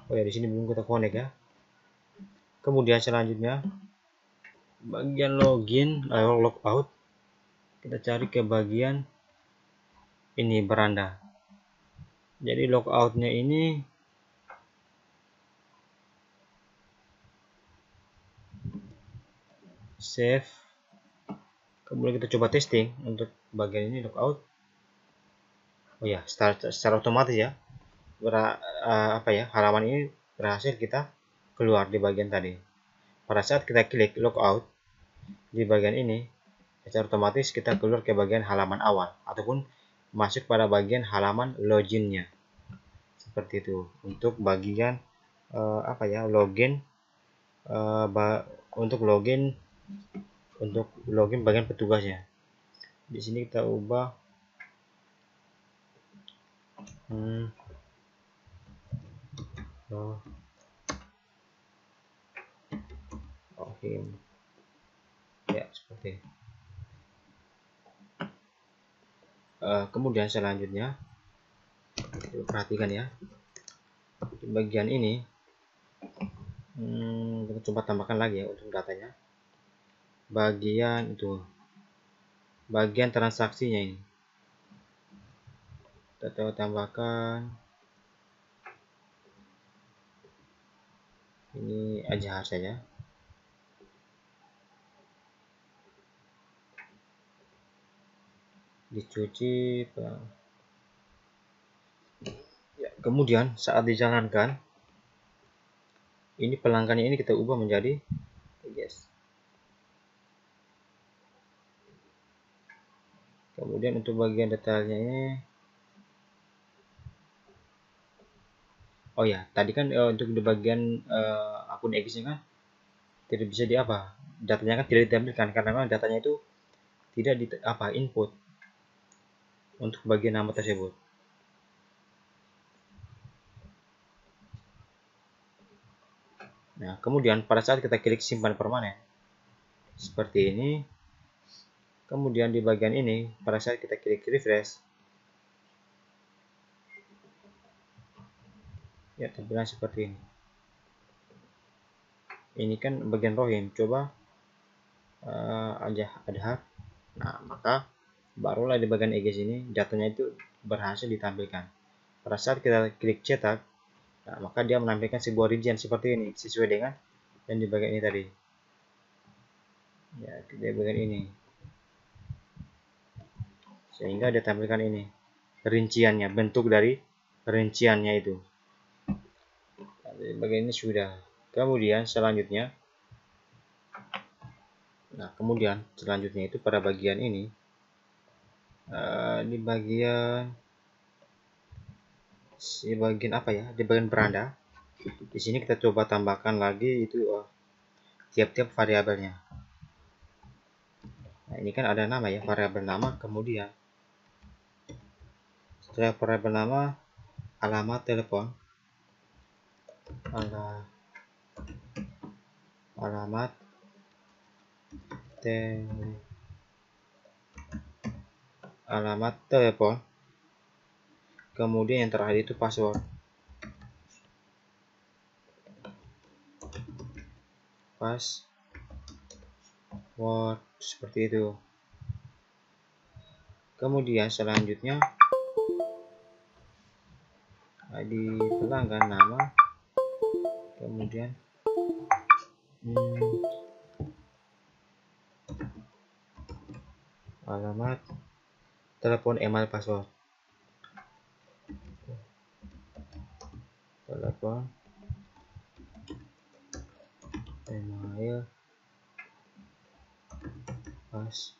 oh ya, di sini belum kita connect ya. Kemudian selanjutnya bagian login logout kita cari ke bagian ini beranda. Jadi logoutnya ini save, kemudian kita coba testing untuk bagian ini logout. Oh ya, secara otomatis ya, apa ya, halaman ini berhasil kita keluar di bagian tadi. Pada saat kita klik logout di bagian ini, secara otomatis kita keluar ke bagian halaman awal ataupun masuk pada bagian halaman loginnya. Seperti itu untuk bagian apa ya, login untuk login bagian petugasnya. Di sini kita ubah oke ya, seperti ini. Kemudian selanjutnya perhatikan ya, di bagian ini kita coba tambahkan lagi ya untuk datanya. Bagian itu, bagian transaksinya ini kita tambahkan ini aja saja. Dicuci ya, kemudian saat dijalankan ini pelanggannya ini kita ubah menjadi yes. Kemudian untuk bagian detailnya ini, oh ya tadi kan untuk di bagian akun X nya kan tidak bisa di apa, datanya kan tidak ditampilkan karena memang datanya itu tidak di apa input untuk bagian nama tersebut. Nah, kemudian pada saat kita klik simpan permanen seperti ini, kemudian di bagian ini pada saat kita klik refresh ya tampilan seperti ini. Ini kan bagian rohim, coba aja ada. Nah, maka barulah di bagian EG sini datanya itu berhasil ditampilkan. Pada saat kita klik cetak, nah, maka dia menampilkan sebuah rincian seperti ini sesuai dengan yang di bagian ini tadi. Ya, di bagian ini. Sehingga dia tampilkan ini rinciannya, bentuk dari rinciannya itu. Nah, di bagian ini sudah. Kemudian selanjutnya, itu pada bagian ini, di bagian apa ya? Di bagian beranda. Di sini kita coba tambahkan lagi itu tiap-tiap variabelnya. Nah, ini kan ada nama ya, variabel nama, kemudian setelah variabel nama alamat telepon, alamat telepon, kemudian yang terakhir itu password. Seperti itu. Kemudian selanjutnya di pelanggan nama, kemudian alamat telepon, email, password. Telepon, email, password.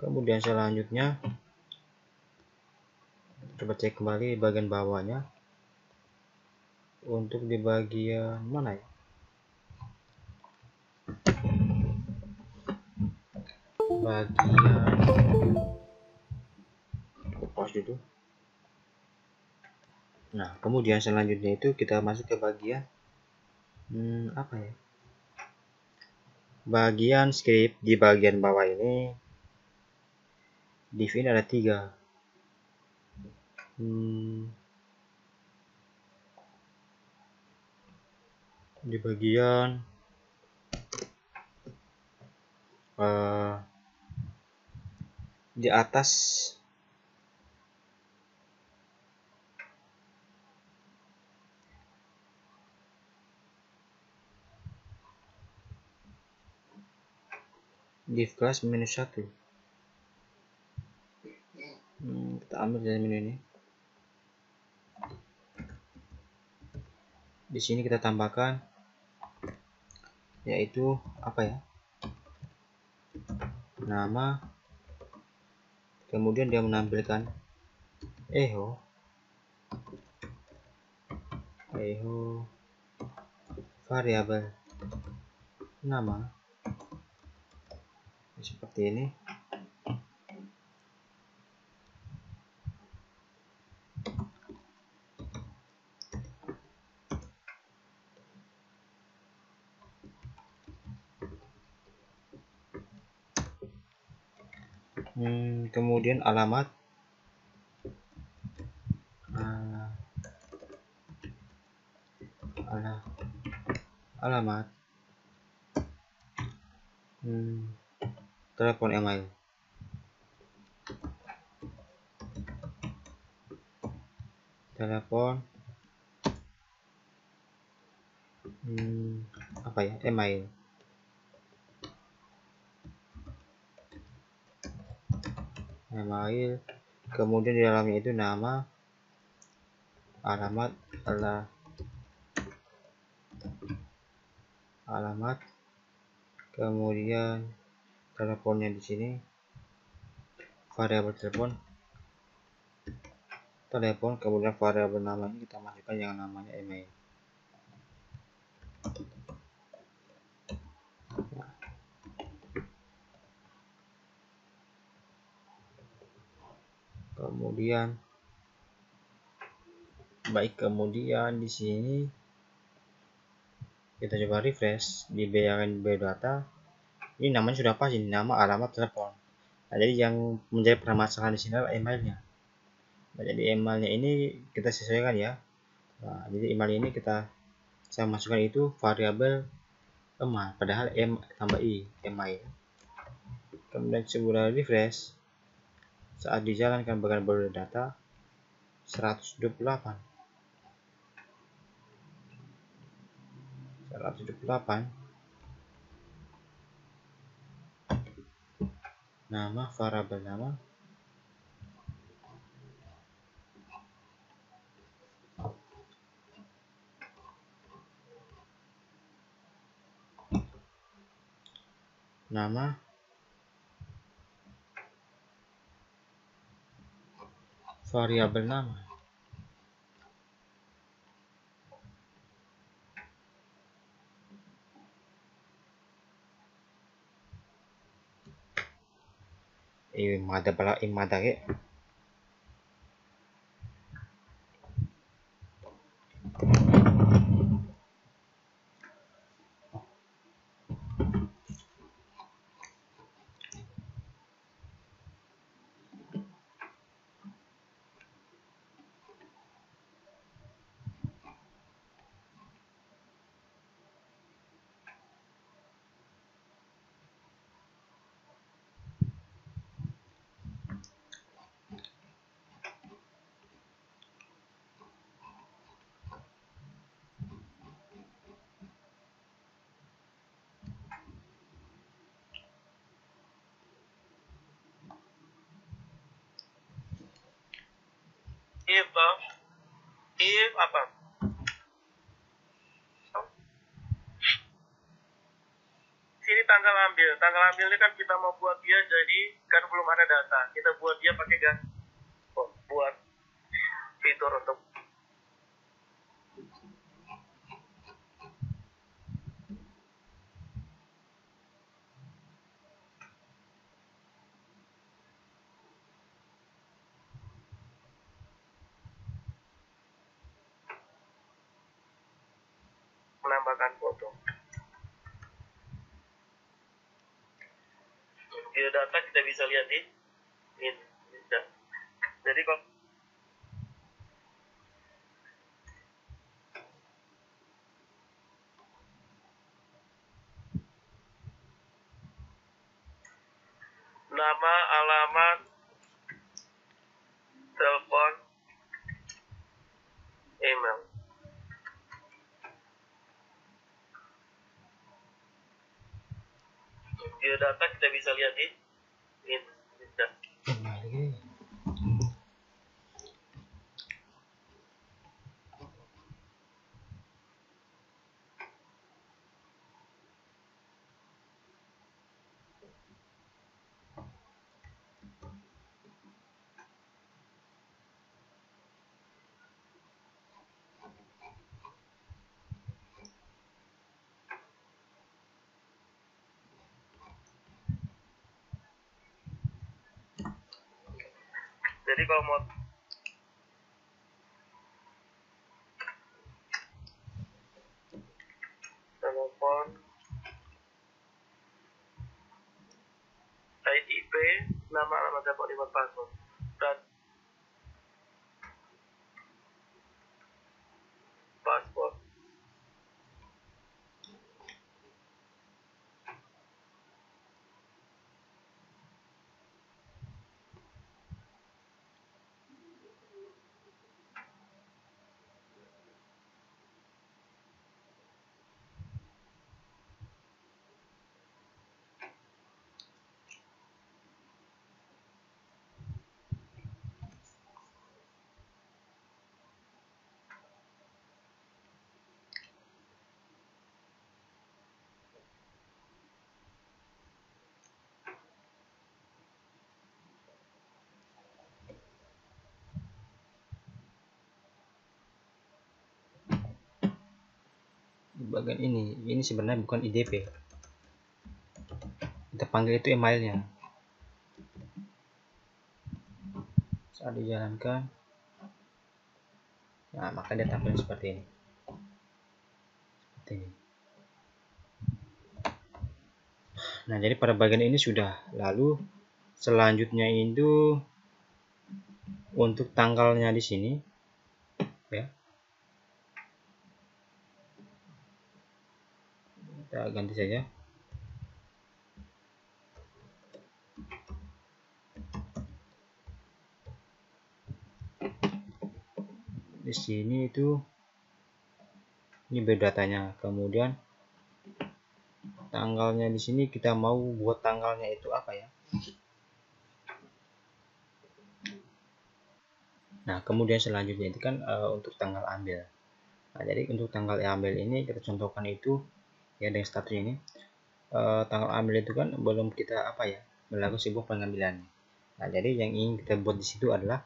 Kemudian selanjutnya coba cek kembali bagian bawahnya. Untuk di bagian mana ya? Bagian pause dulu. Nah, kemudian selanjutnya itu kita masuk ke bagian apa ya? Bagian script. Di bagian bawah ini div ini ada 3. Di bagian di atas div class -1. Kita ambil dari menu ini. Di sini kita tambahkan yaitu apa ya? Nama, kemudian dia menampilkan echo variabel nama seperti ini. Kemudian alamat alamat telepon email. Telepon email. Kemudian di dalamnya itu nama, alamat, kemudian teleponnya di sini, variabel telepon, kemudian variabel namanya kita masukkan yang namanya email. Kemudian di sini kita coba refresh di biodata. Ini namanya sudah pas, ini nama, alamat, telepon. Nah, jadi yang menjadi permasalahan di sini adalah emailnya. Nah, jadi emailnya ini kita sesuaikan ya. Nah, jadi email ini saya masukkan itu variabel email, padahal m tambah i, email. Kemudian sebuah refresh, saat dijalankan bagian biodata 128 nama, variabel nama, variabel nama. Imada ke. If apa? Sini tanggal ambilnya kan kita mau buat dia, jadi kan belum ada data, kita buat dia pakai buat fitur untuk menambahkan foto. Biodata kita bisa lihat di ini. Jadi kalau nama, alamat, telepon, email. Biodata kita bisa lihat di ini. Jadi kalau mau telepon, IP, nama, alamat telepon, email, password. Dan paspor. Di bagian ini sebenarnya bukan IDP, kita panggil itu emailnya. Saat dijalankan, nah maka dia tampil seperti ini. Nah, jadi pada bagian ini sudah. Lalu selanjutnya itu untuk tanggalnya di sini, ya. Kita ganti saja. Di sini itu ini biodatanya. Kemudian tanggalnya di sini kita mau buat tanggalnya itu apa ya? Nah, kemudian selanjutnya itu kan untuk tanggal ambil. Nah, jadi untuk tanggal ambil ini kita contohkan itu ya dengan statusnya ini. Tanggal ambil itu kan belum kita apa ya? Melakukan sebuah pengambilan. Nah, jadi yang ingin kita buat di situ adalah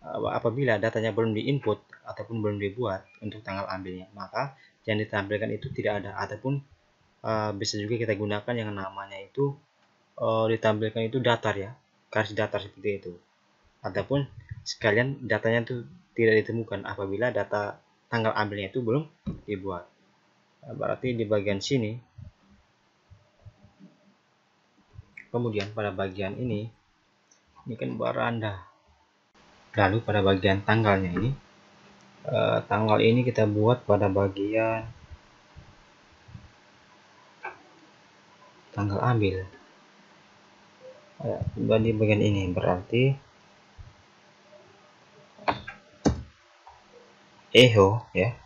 apabila datanya belum diinput ataupun belum dibuat untuk tanggal ambilnya, maka yang ditampilkan itu tidak ada, ataupun bisa juga kita gunakan yang namanya itu ditampilkan itu datar ya, garis datar seperti itu, ataupun sekalian datanya itu tidak ditemukan apabila data tanggal ambilnya itu belum dibuat. Berarti di bagian sini, kemudian pada bagian ini kan beranda. Lalu pada bagian tanggalnya ini, tanggal ini kita buat pada bagian tanggal ambil. Di bagian ini berarti echo ya.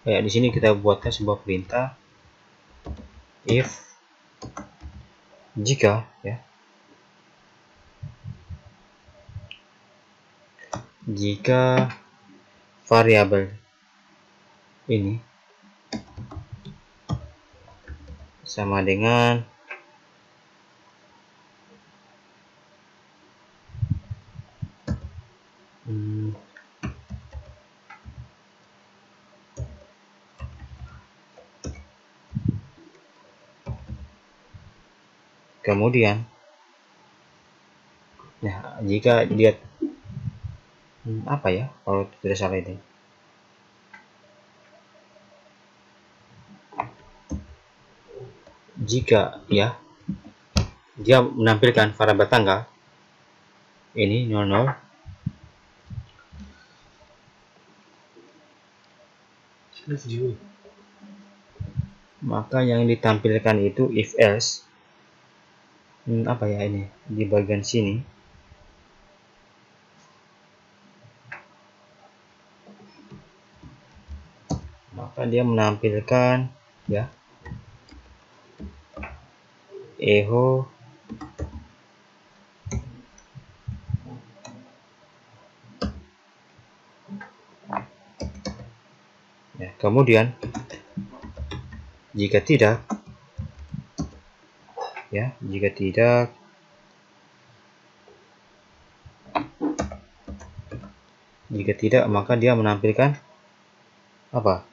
Kayak di sini kita buatkan sebuah perintah if jika ya, jika variabel ini sama dengan kemudian ya jika dia apa ya kalau tidak salah ini, jika ya dia menampilkan variabel tanggal ini 00, maka yang ditampilkan itu if else apa ya ini di bagian sini, maka dia menampilkan ya echo ya. Kemudian jika tidak ya, jika tidak maka dia menampilkan apa,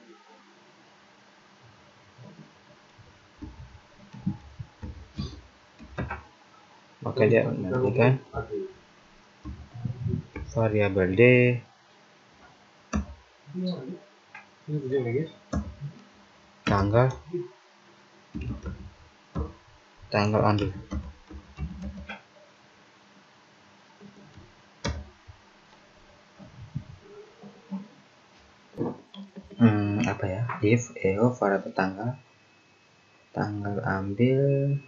maka dia menampilkan variabel D tanggal ambil. apa ya, if echo variabel tanggal ambil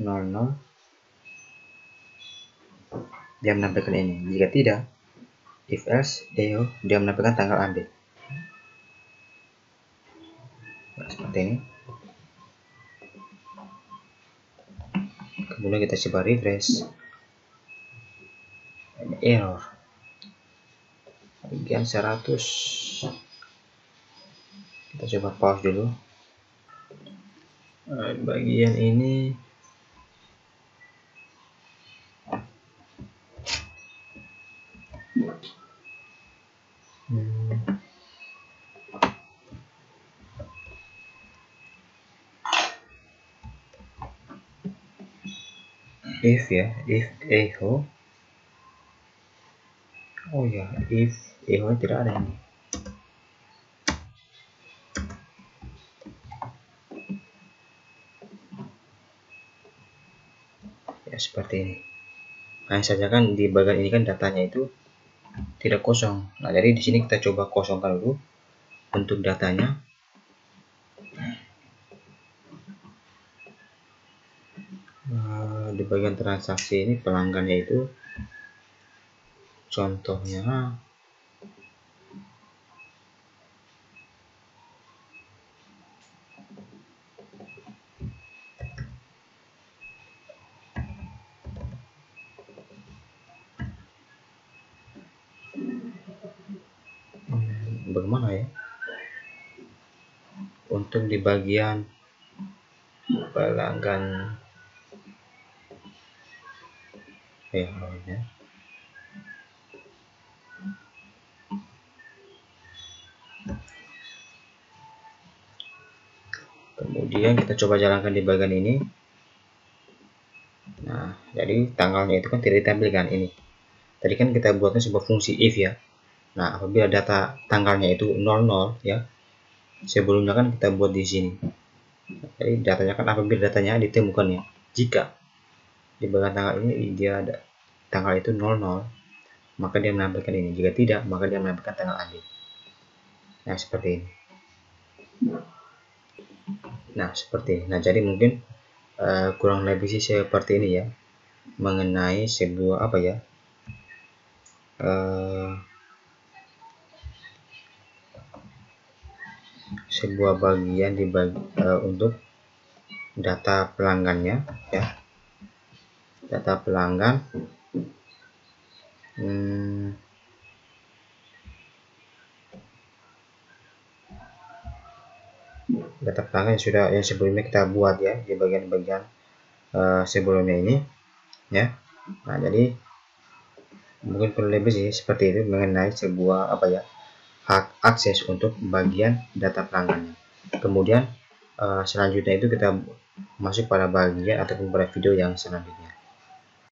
00, dia menampilkan ini. Jika tidak, if else echo, dia menampilkan tanggal ambil. Nah, seperti ini. Kemudian kita coba refresh, ada error bagian 100. Kita coba pause dulu. Bagian ini if ya, if echo. Oh ya, if echo tidak ada ini. Ya seperti ini. Hanya saja kan di bagian ini kan datanya itu tidak kosong. Nah, jadi di sini kita coba kosongkan dulu untuk datanya. Di bagian transaksi ini pelanggannya itu contohnya bagaimana ya, untuk di bagian pelanggan ya. Kemudian kita coba jalankan di bagian ini. Nah, jadi tanggalnya itu kan tidak ditampilkan ini. Tadi kan kita buatnya sebuah fungsi if ya. Nah, apabila data tanggalnya itu 00 ya, sebelumnya kan kita buat di sini. Jadi datanya kan apabila datanya ditemukan ya, jika di bagian tanggal ini dia ada tanggal itu 00, maka dia menampilkan ini. Jika tidak, maka dia menampilkan tanggal ambil. Nah, seperti ini. Nah, seperti ini. Nah, jadi mungkin kurang lebih sih seperti ini ya, mengenai sebuah apa ya, sebuah bagian untuk data pelanggannya ya, data pelanggan. Data pelanggan yang sebelumnya kita buat ya di bagian-bagian sebelumnya ini ya. Nah, jadi mungkin perlu lebih sih seperti itu mengenai sebuah apa ya, hak akses untuk bagian data pelanggannya. Kemudian selanjutnya itu kita masuk pada bagian ataupun pada video yang selanjutnya.